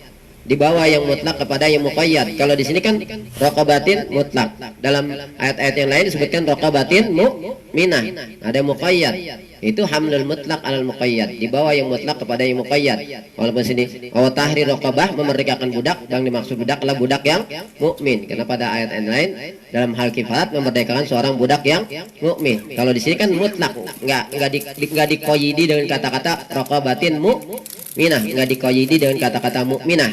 dibawa yang mutlak kepada yang muqayyad. Kalau di sini kan raqabatin mutlak. Dalam ayat-ayat yang lain disebutkan raqabatin mu'minah. Ada muqayyad. Itu hamlul mutlak alal muqayyad, dibawa yang mutlak kepada yang muqayyad. Walaupun sini wa tahrir raqabah, memerdekakan budak, yang dimaksud budak adalah budak yang mukmin. Karena pada ayat yang lain dalam hal kifarat memerdekakan seorang budak yang mukmin. Kalau di sini kan mutlak, enggak dikoyidi dengan kata-kata raqabatin mu'minah, enggak dikoyidi dengan kata-kata mukminah.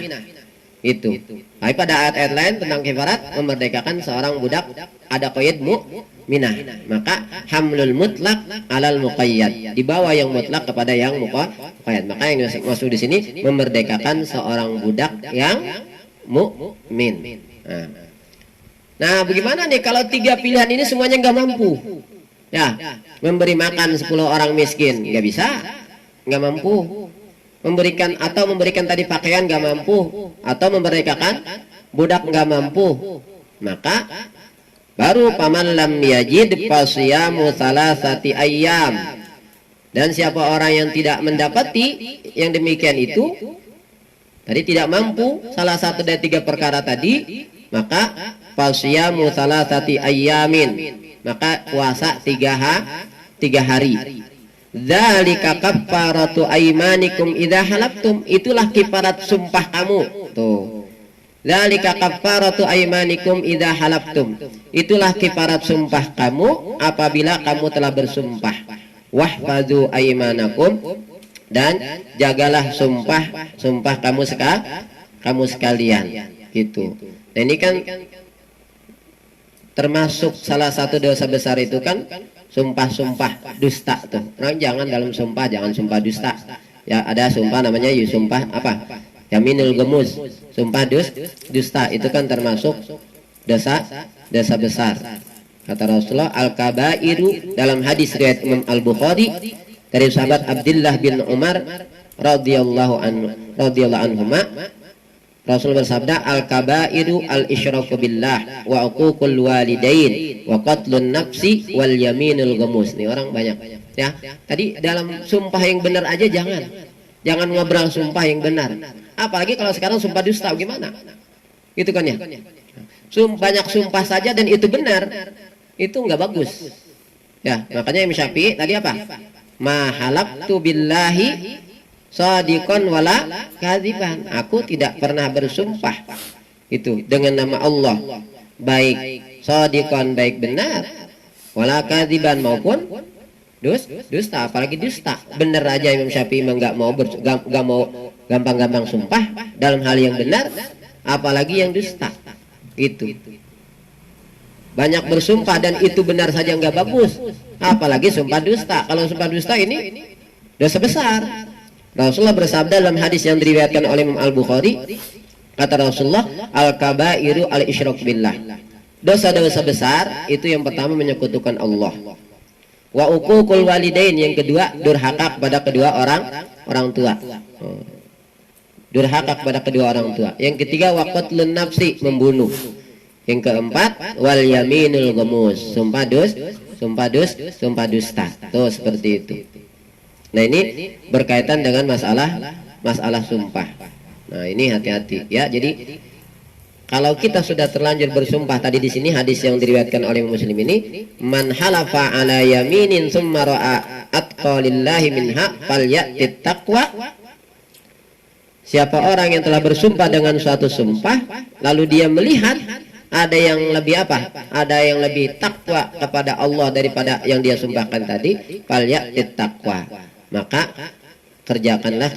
Itu. Tapi pada ayat-ayat lain tentang kifarat memerdekakan seorang budak ada qaid mu'minah. Maka hamlul mutlak alal muqayyad, dibawa yang mutlak kepada yang muqayyad. Maka yang maksud di sini memerdekakan seorang budak yang mukmin. Nah, bagaimana nih kalau 3 pilihan ini semuanya nggak mampu? Ya, memberi makan 10 orang miskin nggak bisa, nggak mampu. Memberikan tadi pakaian nggak mampu, atau memerdekakan budak nggak mampu, maka baru paman lam yajid fasiyamu salasati ayyam. Dan siapa orang yang tidak mendapati yang demikian itu, tadi tidak mampu salah satu dari 3 perkara tadi, maka fasiyamu salasati ayyamin, maka puasa 3 hari. Dzalika kaffaratu aymanikum idza halaftum, itulah kifarat sumpah kamu. Tuh. Dzalika kaffaratu aymanikum idza halaftum, itulah kifarat sumpah kamu apabila kamu telah bersumpah. Wahfazu aymanakum, dan jagalah sumpah kamu sekalian. Gitu. Nah, ini kan termasuk salah satu dosa besar itu kan sumpah dusta tuh. Nah, jangan dalam sumpah jangan sumpah dusta. Ya, ada sumpah namanya sumpah apa? Yaminul gemus, sumpah dusta, itu kan termasuk dosa besar. Kata Rasulullah, al-kabairu, dalam hadis riwayat Imam Al-Bukhari dari sahabat Abdullah bin Umar radhiyallahu anhuma, Rasul bersabda, al-kabairu al-isyraku billah wa uququl walidain wa qatlun nafsi wal yaminul gemus. Nih orang banyak ya. Tadi dalam sumpah yang benar aja jangan ngobrol sumpah yang benar. Apalagi kalau sekarang sumpah dusta, gimana? Itu kan ya. Banyak sumpah saja dan itu benar, itu nggak bagus. Ya, makanya Imam Syafi'i tadi apa? Ma halaktu billahi shadiqan wala kadziban. Aku tidak pernah bersumpah itu dengan nama Allah, baik shadiqan, baik benar, wala kadziban, maupun dusta. Apalagi dusta. Benar aja Imam Syafi'i nggak mau gampang-gampang sumpah dalam hal yang benar, apalagi yang dusta. Itu banyak bersumpah dan itu benar saja nggak bagus, apalagi sumpah dusta. Kalau sumpah dusta ini dosa besar. Rasulullah bersabda dalam hadis yang diriwayatkan oleh Imam Al-Bukhari, kata Rasulullah, al-kabairu al-isyrak billah, dosa-dosa besar itu yang pertama menyekutukan Allah. Wa uququl walidain, yang kedua durhaka kepada kedua orang tua. Durhaka kepada kedua orang tua. Yang ketiga wa qatlun nafsi, membunuh. Yang keempat wal yaminul gemus, sumpah dusta. Tuh seperti itu. Nah, ini berkaitan dengan masalah sumpah. Nah, ini hati-hati ya. Jadi kalau kita sudah terlanjur bersumpah, tadi di sini hadis yang diriwayatkan oleh Muslim ini, man halafa ala yaminin summa ra'a atqalillahi minha falyatit taqwa. Siapa orang yang telah bersumpah dengan suatu sumpah, lalu dia melihat ada yang lebih apa? Ada yang lebih takwa kepada Allah daripada yang dia sumpahkan tadi, falyatit taqwa. Maka kerjakanlah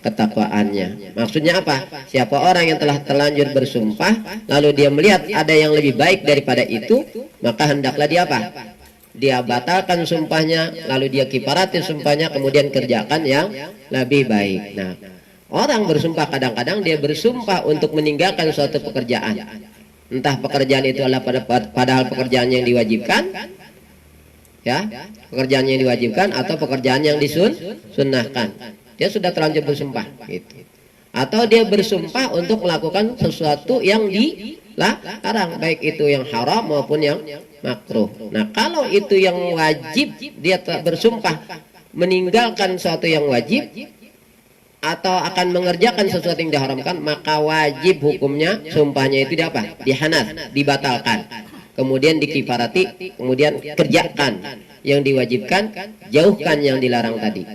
ketakwaannya. Maksudnya apa? Siapa orang yang telah terlanjur bersumpah lalu dia melihat ada yang lebih baik daripada itu, maka hendaklah dia apa? dia batalkan sumpahnya, lalu dia kifarati sumpahnya, kemudian kerjakan yang lebih baik. Nah, orang bersumpah kadang-kadang dia bersumpah untuk meninggalkan suatu pekerjaan. Entah pekerjaan itu adalah padahal pekerjaan yang diwajibkan, ya, pekerjaan yang diwajibkan atau pekerjaan yang disunnahkan. Dia sudah terlanjur bersumpah, gitu. Atau dia bersumpah untuk melakukan sesuatu yang dilarang, baik itu yang haram maupun yang makruh. Nah, kalau itu yang wajib, dia bersumpah meninggalkan sesuatu yang wajib atau akan mengerjakan sesuatu yang diharamkan, maka wajib hukumnya sumpahnya itu apa? Dihanat, dibatalkan. Kemudian dikifarati, kemudian kerjakan yang diwajibkan, jauhkan yang dilarang tadi.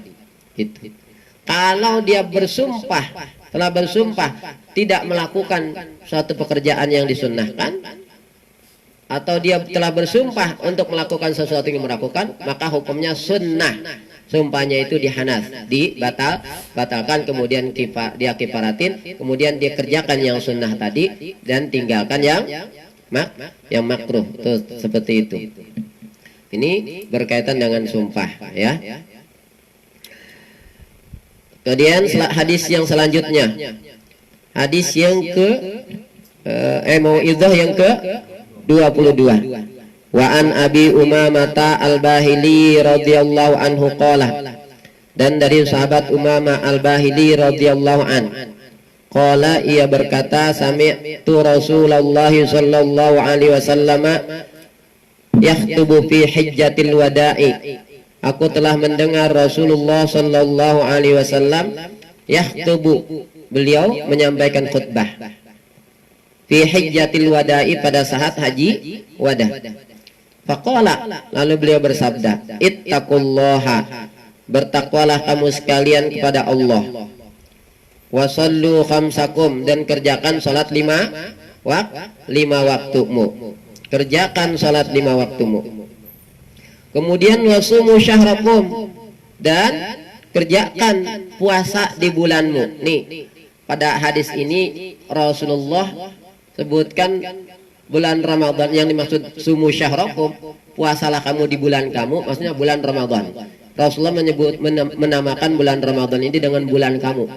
Gitu. Kalau dia bersumpah, telah bersumpah tidak melakukan suatu pekerjaan yang disunnahkan, atau dia telah bersumpah untuk melakukan sesuatu yang melakukan, maka hukumnya sunnah. Sumpahnya itu dihanas, dibatalkan, kemudian dia kifaratin, kemudian dia kerjakan yang sunnah tadi dan tinggalkan yang makruh. Tuh, seperti itu. Ini berkaitan dengan sumpah, ya. Kemudian hadis yang selanjutnya, hadis yang ke mau'izah yang ke 22. Wa an Abi Umamah Al-Bahili radhiyallahu anhu qala, dan dari sahabat Umamah Al-Bahili radhiyallahu an, qala, ia berkata, sami'tu Rasulullah sallallahu alaihi wasallam yakhutubu fi hijjatil wada'i. Aku telah mendengar Rasulullah sallallahu alaihi wasallam yakhutubu, beliau menyampaikan khutbah fi hijjatil wada'i, pada saat haji wada. Faqala, lalu beliau bersabda, ittaqullaha, bertakwalah kamu sekalian kepada Allah, wasallu khamsakum, dan kerjakan salat lima waktumu, kerjakan salat 5 waktumu. Kemudian wasumu syahrakum, dan kerjakan puasa di bulanmu. Nih, pada hadis ini Rasulullah sebutkan bulan Ramadan, yang dimaksud sumu syahrakum, puasalah kamu di bulan kamu, maksudnya bulan Ramadan. Rasulullah menamakan bulan Ramadan ini dengan bulan kamu,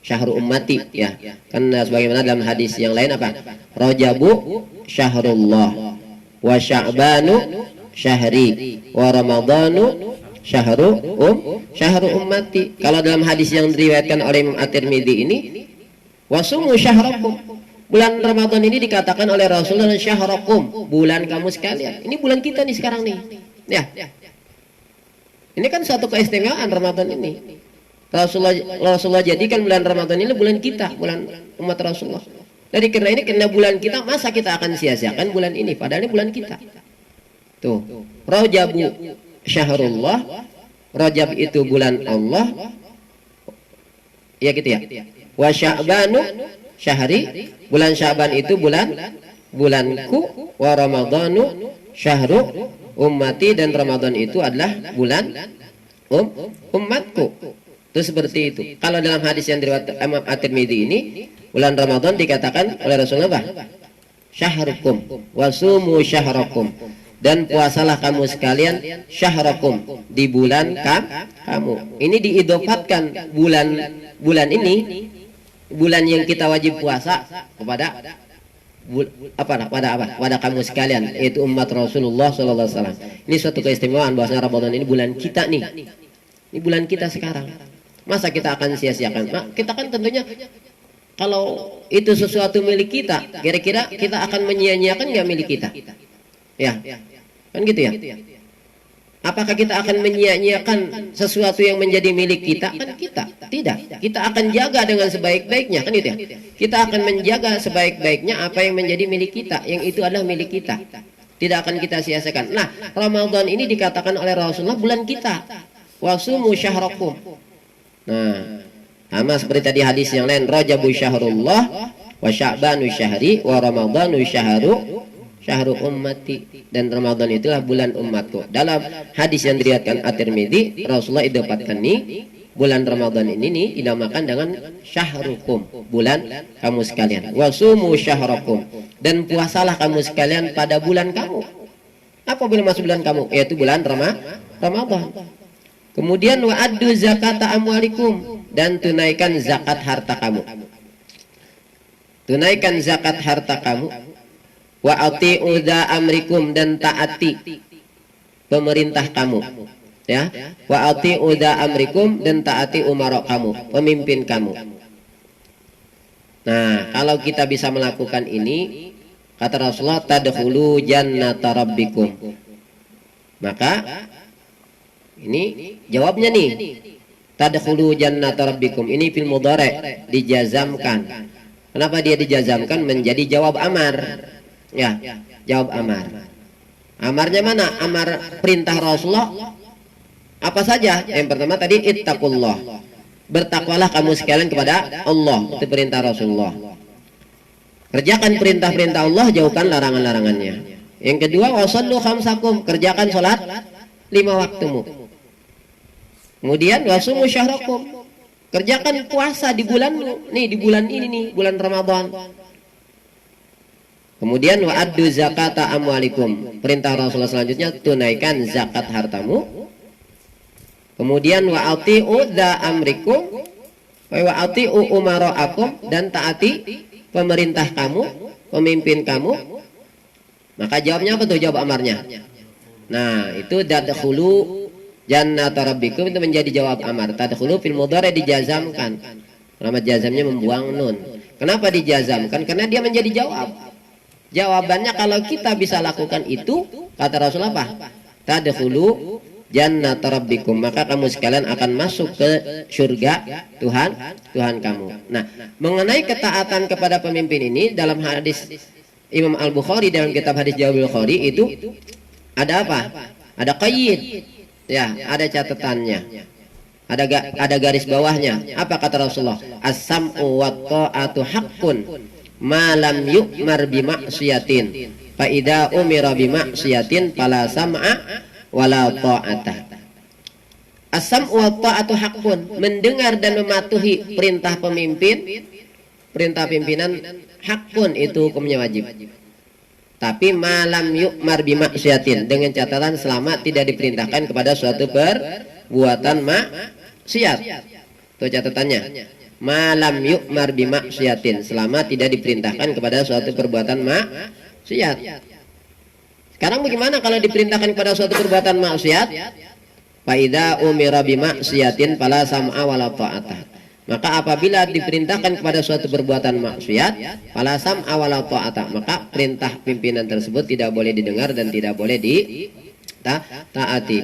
syahrul ummati, ya. Karena sebagaimana dalam hadis yang lain apa? Rajabu syahrullah, wa sya'banu syahri, wa ramadhanu syahru ummati. Kalau dalam hadis yang diriwayatkan oleh Imam At-Tirmidzi ini, wasumu syahrakum, bulan Ramadan ini dikatakan oleh Rasulullah syahrakum, bulan kamu sekalian. Ini bulan kita nih sekarang nih, ya. Ini kan suatu keistimewaan Ramadan ini. Rasulullah jadikan bulan Ramadan ini bulan kita, bulan umat Rasulullah. Jadi karena bulan kita, masa kita akan sia-siakan bulan ini, padahal ini bulan kita. Tuh, Rajabu syahrullah, Rajab itu bulan Allah, ya gitu ya. Wa sya'banu syahri, bulan Sya'ban itu bulanku, wa ramadhanu syahru ummati, dan Ramadan itu adalah bulan umatku. Itu seperti itu. Kalau dalam hadis yang diriwayatkan Imam At-Tirmidzi ini, bulan Ramadan dikatakan oleh Rasulullah syahrukum wasumu syahrakum, dan puasalah kamu sekalian syahrakum, di bulan kamu. Ini diidofatkan bulan ini, bulan yang kita wajib puasa kepada pada kamu sekalian, yaitu umat Rasulullah sallallahu alaihi wasallam. Ini suatu keistimewaan bahwasanya Ramadan ini bulan kita nih. Ini bulan kita sekarang. Masa kita akan sia-siakan? Nah, kita kan tentunya kalau itu sesuatu milik kita, kira-kira kita akan menyia-nyiakan nggak milik kita? Ya, kan gitu ya. Apakah kita akan menyia-nyiakan sesuatu yang menjadi milik kita? Kan kita tidak. Kita akan jaga dengan sebaik-baiknya, kan gitu ya. Kita akan menjaga sebaik-baiknya apa yang menjadi milik kita, yang itu adalah milik kita. Tidak akan kita sia-siakan. Nah, Ramadan ini dikatakan oleh Rasulullah bulan kita. Wasumu syahrakum. Nah, sama seperti tadi hadis yang lain, Rajabu syahrullah, wa sya'banu syahri, wa ramadhanu syahru ummati, dan Ramadan itulah bulan umatku. Dalam hadis yang diriwayatkan At-Tirmidzi, Rasulullah idofatkan nih, bulan Ramadan ini nih dinamakan dengan syahrukum, bulan kamu sekalian. Wasumu syahrakum, dan puasalah kamu sekalian pada bulan kamu. Apabila masuk bulan kamu, yaitu bulan Ramadan. Kemudian wa addu zakata amwalikum, dan tunaikan zakat harta kamu. Tunaikan zakat harta kamu. Wa ati'u dha amrikum, dan taati pemerintah kamu. Ya, wa ati'u dha amrikum, dan taati umarok kamu, pemimpin kamu. Nah, kalau kita bisa melakukan ini, kata Rasulullah, tadkhulu jannata rabbikum. Maka ini jawabnya nih. Tadkhulu jannata rabbikum. Ini fil mudhari', dijazamkan. Kenapa dia dijazamkan menjadi jawab amar? Ya, jawab amar. Amarnya mana? Amar perintah Rasulullah apa saja? Yang pertama tadi ittaqullah. Bertakwalah kamu sekalian kepada Allah. Itu perintah Rasulullah. Kerjakan perintah-perintah Allah, jauhkan larangan-larangannya. Yang kedua, wasallu khamsakum. Kerjakan sholat 5 waktumu. Kemudian wasumu syahrakum. Kerjakan puasa di bulanmu. Nih, di bulan ini nih, bulan Ramadan. Kemudian wa addu zakata amwalikum. Perintah Rasulullah selanjutnya, tunaikan zakat hartamu. Kemudian wa ati'u dha amrikum wa ati'u umara'akum, dan taati pemerintah kamu, pemimpin kamu. Maka jawabnya apa tuh, jawab amarnya? Nah, itu tadkhulu jannata rabbikum, itu menjadi jawab amar. Tadkhulu fil mudhari' dijazamkan. Alamat jazamnya membuang nun. Kenapa dijazamkan? Karena dia menjadi jawab. Jawabannya kalau kita bisa lakukan itu, kata Rasul apa? Tadkhulu jannata rabbikum, maka kamu sekalian akan masuk ke surga Tuhan kamu. Nah, mengenai ketaatan kepada pemimpin ini, dalam hadis Imam Al-Bukhari dalam kitab hadis Jawabul Bukhari itu ada apa? Ada qayyid. Ya, ada catatannya. Ada garis bawahnya. Apa kata Rasulullah? As-sam'u wa ta'atu haqqun ma lam yu'mar bi ma'siyatin. Fa idza umira bi ma'siyatin fala sam'a wala ta'ata. As-sam'u wa ta'atu haqqun, mendengar dan mematuhi perintah pemimpin, perintah pimpinan, haqqun, itu hukumnya wajib. Tapi malam yu'mar bi ma'siyatin, dengan catatan selama tidak diperintahkan kepada suatu perbuatan maksiat. Itu catatannya. Malam yu'mar bi ma'siyatin, selama tidak diperintahkan kepada suatu perbuatan maksiat. Sekarang bagaimana kalau diperintahkan kepada suatu perbuatan maksiat? Fa idza umira bi ma'siyatin fala sam'a wala ta'ata. Maka apabila diperintahkan kepada suatu perbuatan maksiat, fala sam'a wala ta'ata, maka perintah pimpinan tersebut tidak boleh didengar dan tidak boleh ditaati.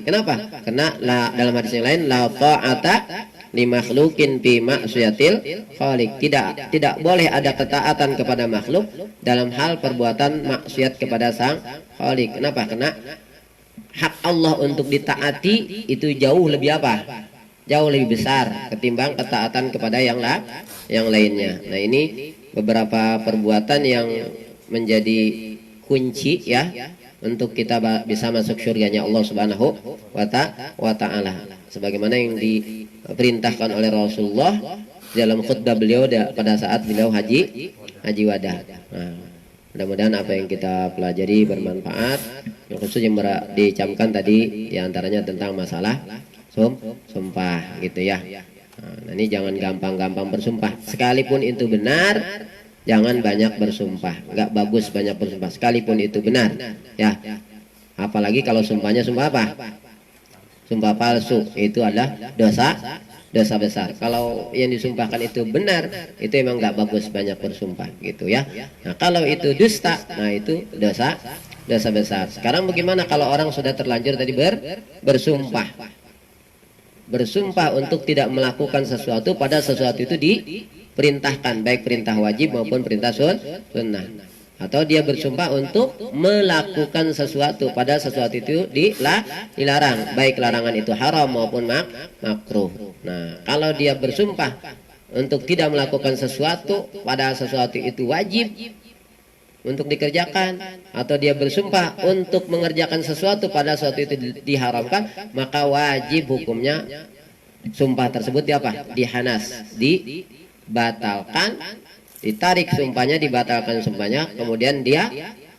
Kenapa? Karena dalam hadis yang lain, la ta'ata li makhluqin fi ma'siyatil khaliq. Tidak boleh ada ketaatan kepada makhluk dalam hal perbuatan maksiat kepada sang khaliq. Kenapa? Karena hak Allah untuk ditaati itu jauh lebih apa? Jauh lebih besar ketimbang ketaatan kepada yang lainnya. Nah, ini beberapa perbuatan yang menjadi kunci ya untuk kita bisa masuk surganya Allah Subhanahu wa ta'ala. Sebagaimana yang diperintahkan oleh Rasulullah dalam khutbah beliau pada saat beliau haji wada. Nah, mudah-mudahan apa yang kita pelajari bermanfaat. Yang khusus yang dicamkan tadi diantaranya tentang masalah sumpah gitu ya. Nah, ini jangan gampang-gampang bersumpah. Sekalipun itu benar, jangan banyak bersumpah. Enggak bagus banyak bersumpah sekalipun itu benar ya. Apalagi kalau sumpahnya sumpah apa? Sumpah palsu, itu adalah dosa besar. Kalau yang disumpahkan itu benar, itu emang nggak bagus banyak bersumpah gitu ya. Nah, kalau itu dusta, nah itu dosa besar. Sekarang bagaimana kalau orang sudah terlanjur tadi bersumpah untuk tidak melakukan sesuatu pada sesuatu itu diperintahkan, baik perintah wajib maupun perintah sunnah. Atau dia bersumpah untuk melakukan sesuatu pada sesuatu itu dilarang, baik larangan itu haram maupun makruh. Nah, kalau dia bersumpah untuk tidak melakukan sesuatu pada sesuatu itu wajib untuk dikerjakan, atau dia bersumpah untuk mengerjakan sesuatu pada sesuatu itu diharamkan, maka wajib hukumnya sumpah tersebut dihanas, dibatalkan, ditarik sumpahnya, dibatalkan sumpahnya, kemudian dia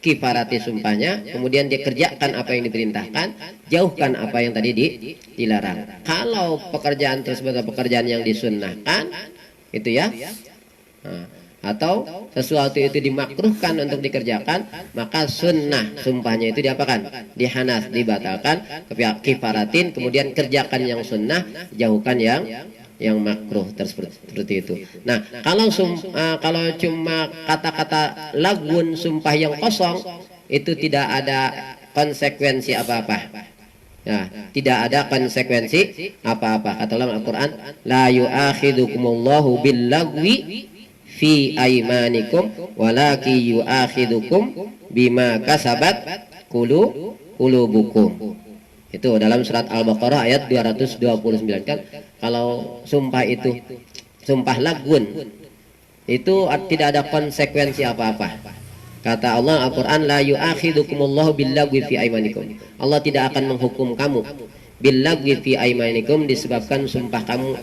kifarati sumpahnya, kemudian dia kerjakan apa yang diperintahkan, jauhkan apa yang tadi dilarang. Kalau pekerjaan tersebut adalah pekerjaan yang disunnahkan, itu ya, nah, atau sesuatu itu dimakruhkan untuk dikerjakan, maka sunnah sumpahnya itu diapakan? Dihanas, dibatalkan, kifaratin, kemudian kerjakan yang sunnah, jauhkan yang makruh seperti itu. Nah, kalau cuma kata-kata lagun, sumpah yang kosong, itu tidak ada konsekuensi apa-apa. Ya, tidak ada konsekuensi apa-apa. Kata Allah Al-Quran, la yu'akhidukumullahu billagwi fi aimanikum walaki yu'akhidukum bima kasabat qulubukum. Itu dalam surat Al-Baqarah ayat 229 kan. Kalau sumpah itu sumpah lagun, itu tidak ada konsekuensi apa-apa. Kata Allah Al-Quran, la yu'akhidukumullahu billagwi fi aimanikum. Allah tidak akan menghukum kamu billagwi fi aimanikum disebabkan sumpah kamu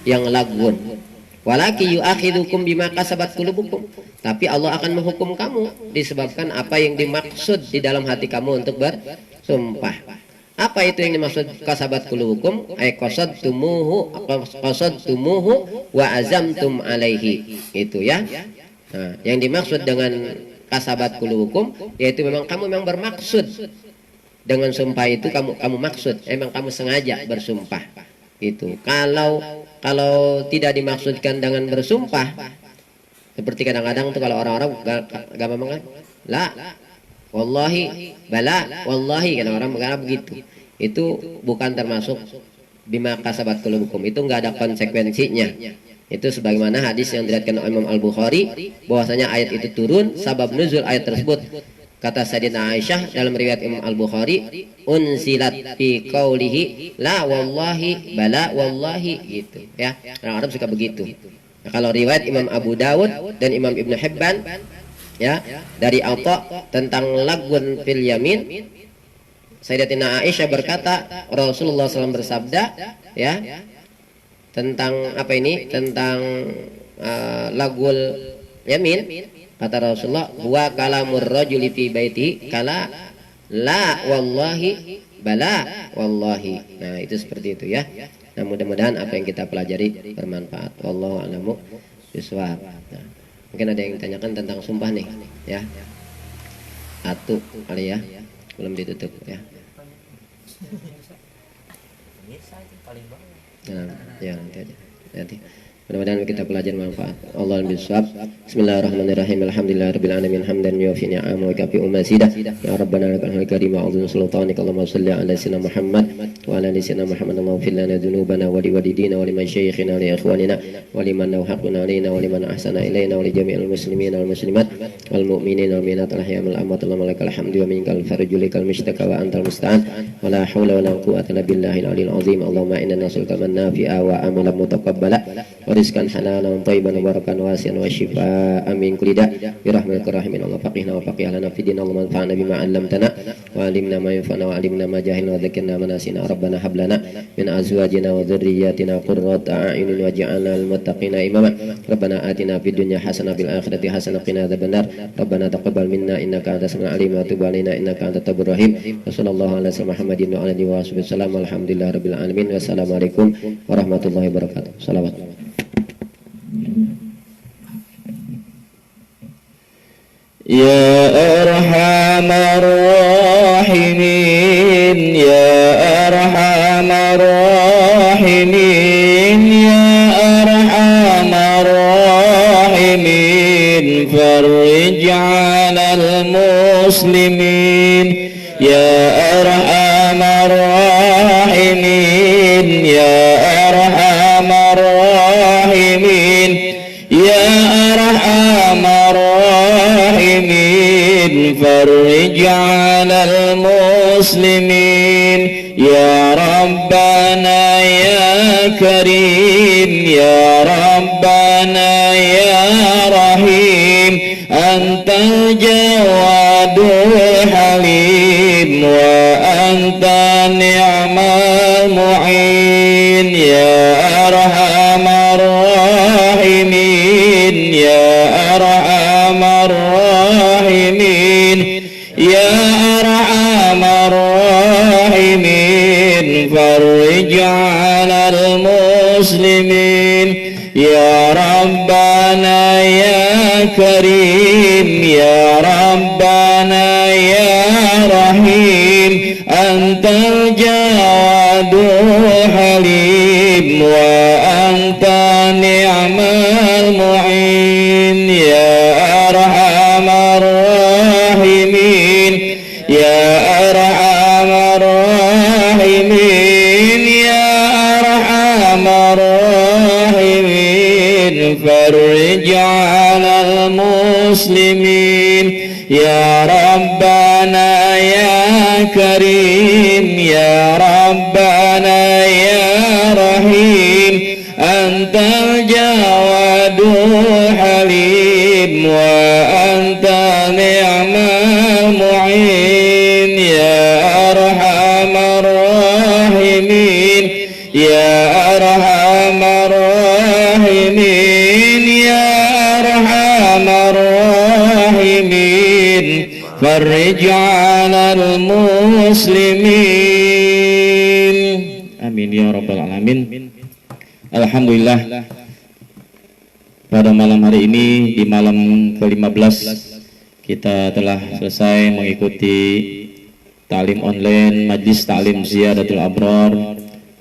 yang lagun. Walaki yu'akhidukum bima kasabat qulubukum. Tapi Allah akan menghukum kamu disebabkan apa yang dimaksud di dalam hati kamu untuk bersumpah. Apa itu yang dimaksud kasabat qulubukum? Ay qasadtumuhu wa azamtum alaihi. Itu ya. Nah, yang dimaksud dengan kasabat qulubukum yaitu memang kamu memang bermaksud dengan sumpah itu, kamu maksud, memang kamu sengaja bersumpah. Itu. Kalau tidak dimaksudkan dengan bersumpah, seperti kadang-kadang tuh kalau orang-orang gak ngomong kan, la wallahi, bala, wallahi, kan orang berkata begitu. Itu bukan termasuk bima kasabat qulubukum. Itu nggak ada konsekuensinya. Itu sebagaimana hadis yang diriwayatkan oleh Imam Al-Bukhari, bahwasanya ayat itu turun, sabab nuzul ayat tersebut. Kata Sayyidina Aisyah dalam riwayat Imam Al-Bukhari, unsilat fi qaulihi la wallahi, bala wallahi, gitu ya. Orang Arab suka begitu. Nah, kalau riwayat Imam Abu Dawud dan Imam Ibnu Hibban ya, dari Atha tentang lagun fil yamin, Sayyidatina Aisyah berkata, Rasulullah SAW bersabda ya, tentang apa ini, tentang lagul yamin, kata Rasulullah, huwa kalamur rajuli fi baiti kala la wallahi bala wallahi. Nah, itu seperti itu ya. Nah, mudah-mudahan apa yang kita pelajari bermanfaat. Wallahu a'lamu bishawab. Nah, mungkin ada yang ditanyakan tentang sumpah nih, ya. Satu kali ya, belum ditutup ya. Nah, ya nanti aja. Nanti. Mudah-mudahan kita belajar manfaat. Allah bisawab. Bismillahirrahmanirrahim. Alhamdulillahirabbil alamin hamdan yuwaffi ni'amahu wa yukafi mazidah. Ya Rabbana lakal hamdul karim wa a'udzu sultanika Allahumma shalli ala sayyidina Muhammad wa ala ali sayyidina Muhammad. Allahumma ighfir lana dzunubana wa li walidina wa li masyayikhina wa li ikhwanina wa liman nawhaqna alaina wa liman ahsana ilaina wa li jami'il muslimin wal muslimat wal mu'minin wal mu'minat al ahya wal amwat. Allahumma lakal hamdu wa minkal farju likal mushtaka wa antal musta'an wa la haula wa la quwwata illa billahil aliyil azim. Allahumma inna nas'aluka man nafi'a wa amalan mutaqabbala rizqan halalan thayyiban barakan wasi'an wa shifaan min kulli da' bi rahmatikar rahimin. Allah faqihna wa faqih lana fid din. Allah manfa'na bima 'allamtana wa 'allimna ma yanfa'una wa 'allimna ma jahilna wa dzakkirna ma nasina. Rabbana hab lana min azwajina wa dhurriyyatina qurrata a'yunin waj'alna lil muttaqina imama. Rabbana atina fid dunya hasanah fil akhirati hasanah wa qina adzabannar. Rabbana taqabbal minna innaka antas samiul 'alim wa tub 'alaina innaka antat tawwabur rahim. Wassallallahu ala sayyidina Muhammadin wa ala alihi wa sahbihi wasallam. Alhamdulillahirabbil alamin. Wassalamualaikum warahmatullahi wabarakatuh. Shalawat. Ya Arhamar Rahimin, Ya Arhamar Rahimin, Ya Arhamar Rahimin, farij 'alal muslimin. Ya Arhamar Rahimin, Ya Arhamar Rahimin, Ya Arhamar Rahimin, farij 'alal muslimin. Ya Rabbana ya Karim, Ya Rabbana ya Rahim, Antal Jawadul Halim wa Anta ni'mal mu'in. Ya Arhamar Rahimin, Ya Arhamar Rahimin, كريم يا ربنا يا رحيم أنت الجواد حليم وأنت نعم المعين يا أرحم الراحمين يا أرحم الراحمين يا أرحم الراحمين فرج على المسلمين يا ربنا يا كريم يا ربنا يا رحيم أنت الجواد حليم وأنت نعم المعين يا أرحم الراحمين يا أرحم الراحمين يا أرحم الراحمين فرج على المسلمين Amin ya rabbal alamin. Alhamdulillah, pada malam hari ini, di malam ke-15, kita telah selesai mengikuti ta'lim online Majlis Ta'lim Ziyaratul Abrar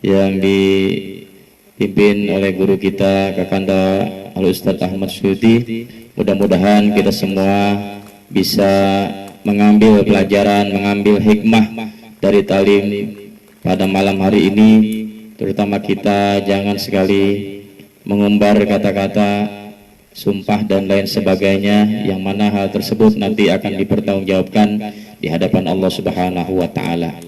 yang dipimpin oleh guru kita Kakanda Al-Ustadz Ahmad Suyuti. Mudah-mudahan kita semua bisa mengambil pelajaran, mengambil hikmah dari ta'lim pada malam hari ini. Terutama kita jangan sekali mengumbar kata-kata sumpah dan lain sebagainya, yang mana hal tersebut nanti akan dipertanggungjawabkan di hadapan Allah Subhanahu wa taala.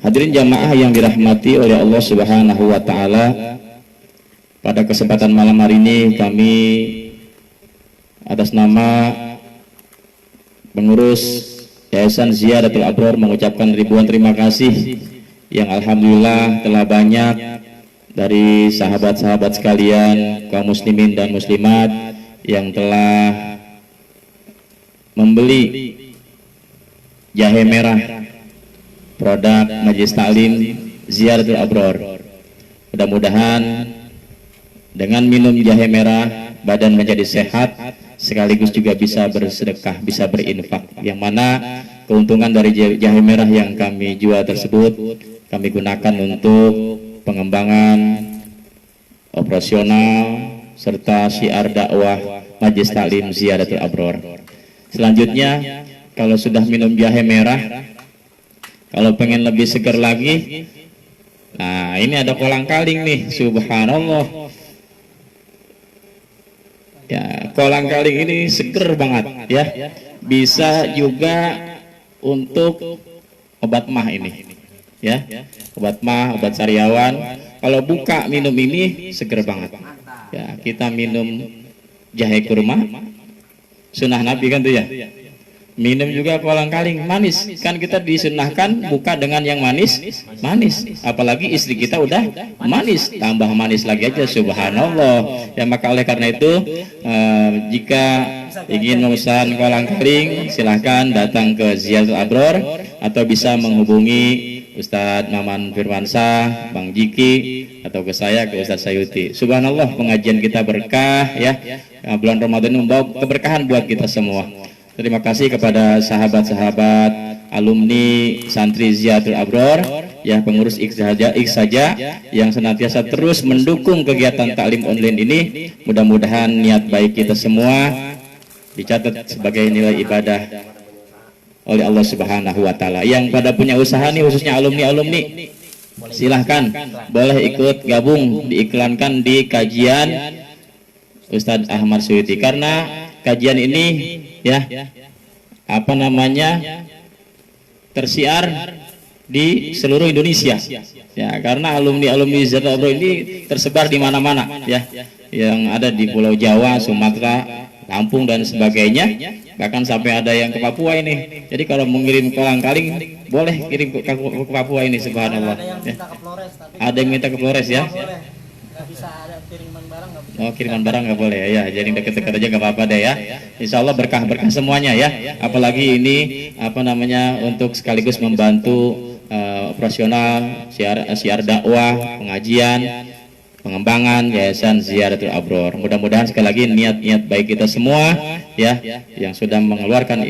Hadirin jamaah yang dirahmati oleh Allah Subhanahu wa taala, pada kesempatan malam hari ini kami atas nama pengurus Yayasan Ziyaratul Abrar mengucapkan ribuan terima kasih yang alhamdulillah telah banyak dari sahabat-sahabat sekalian, kaum muslimin dan muslimat yang telah membeli jahe merah produk Majelis Ta'lim Ziyaratul Abrar. Mudah-mudahan dengan minum jahe merah badan menjadi sehat, sekaligus juga bisa bersedekah, bisa berinfak, yang mana keuntungan dari jahe merah yang kami jual tersebut kami gunakan untuk pengembangan operasional serta syiar dakwah Majelis Ta'lim Ziyaratul Abrar. Selanjutnya, kalau sudah minum jahe merah, kalau pengen lebih segar lagi, nah ini ada kolang-kaling nih, subhanallah. Ya, kolang-kaling ini seger banget ya. Bisa juga untuk obat mah ini. Ya, obat mah, obat sariawan. Kalau buka minum ini seger banget. Ya, kita minum jahe kurma, sunnah Nabi kan tuh ya. Minum juga kolang-kaling manis, kan kita disunahkan buka dengan yang manis. Apalagi istri kita udah manis, tambah manis lagi aja, subhanallah. Ya, maka oleh karena itu jika ingin memesan kolang-kaling, silahkan datang ke Ziyaratul Abrar atau bisa menghubungi Ustadz Maman Firmansyah, Bang Jiki, atau ke saya, ke Ustadz Sayuti. Subhanallah, pengajian kita berkah ya. Bulan Ramadan ini membawa keberkahan buat kita semua. Terima kasih kepada sahabat-sahabat alumni santri Ziyaratul Abrar, ya, pengurus X saja yang senantiasa terus mendukung kegiatan taklim online ini. Mudah-mudahan niat baik kita semua dicatat sebagai nilai ibadah oleh Allah Subhanahu wa taala. Yang pada punya usaha nih, khususnya alumni, silahkan boleh ikut gabung, diiklankan di kajian Ustadz Ahmad Suyuti, karena kajian ini ya tersiar di seluruh Indonesia ya, karena alumni Ziyaratul Abrar ini tersebar di mana-mana ya, yang ada di Pulau Jawa, Sumatera, Lampung dan sebagainya, bahkan sampai ada yang ke Papua ini. Jadi kalau mengirim kolang-kaling boleh kirim ke Papua ini, subhanallah ya. Ada yang minta ke Flores ya. Bisa ada kiriman barang nggak bisa. Oh, kiriman barang nggak boleh ya, jadi deket-deket aja nggak apa-apa deh ya. Insya Allah berkah-berkah semuanya ya. Apalagi ini untuk sekaligus membantu operasional syiar dakwah, pengajian, pengembangan Yayasan Ziyaratul Abror. Mudah-mudahan sekali lagi niat-niat baik kita semua ya yang sudah mengeluarkan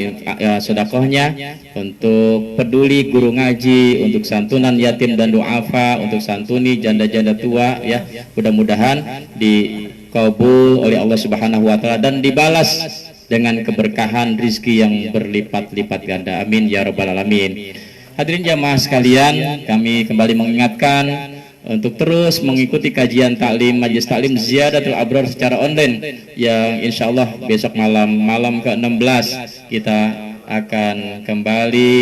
sedekahnya untuk peduli guru ngaji, untuk santunan yatim dan duafa, untuk santuni janda-janda tua ya. Mudah-mudahan dikabul oleh Allah Subhanahu wa taala dan dibalas dengan keberkahan rizki yang berlipat-lipat ganda. Amin ya rabbal alamin. Hadirin jamaah sekalian, kami kembali mengingatkan untuk terus mengikuti kajian taklim Majelis Taklim Ziyaratul Abror secara online yang insya Allah besok malam ke-16 kita akan kembali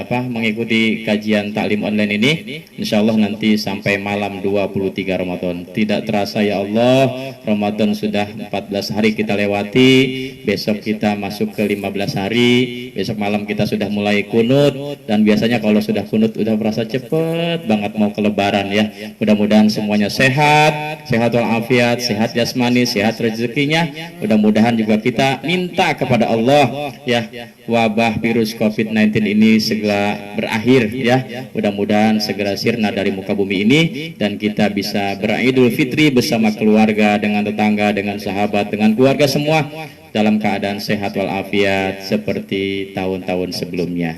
mengikuti kajian taklim online ini insya Allah nanti sampai malam 23 Ramadan. Tidak terasa ya Allah, Ramadan sudah 14 hari kita lewati, besok kita masuk ke 15 hari, besok malam kita sudah mulai kunut, dan biasanya kalau sudah kunut udah merasa cepet banget mau ke lebaran ya. Mudah-mudahan semuanya sehat walafiat, sehat jasmani, sehat rezekinya. Mudah-mudahan juga kita minta kepada Allah ya, wabah virus COVID-19 ini segera berakhir ya. Mudah-mudahan segera sirna dari muka bumi ini dan kita bisa beridul fitri bersama keluarga, dengan tetangga, dengan sahabat, dengan keluarga semua dalam keadaan sehat walafiat seperti tahun-tahun sebelumnya.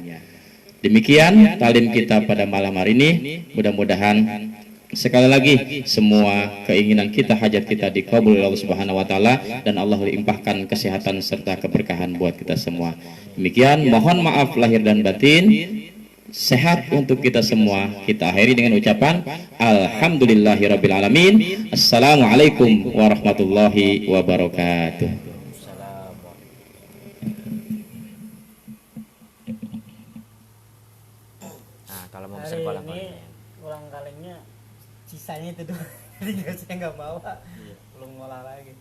Demikian talim kita pada malam hari ini. Mudah-mudahan sekali lagi semua keinginan kita, hajat kita dikabul oleh Allah Subhanahu wa taala dan Allah limpahkan kesehatan serta keberkahan buat kita semua. Demikian, mohon maaf lahir dan batin. Sehat untuk kita semua. Kita akhiri dengan ucapan alhamdulillahirabbil alamin. Assalamualaikum warahmatullahi wabarakatuh. Nah, kalau mau pesan Hari kolam ini ulang kalengnya sisanya itu doang. Jadi saya nggak bawa, belum ngolah lagi.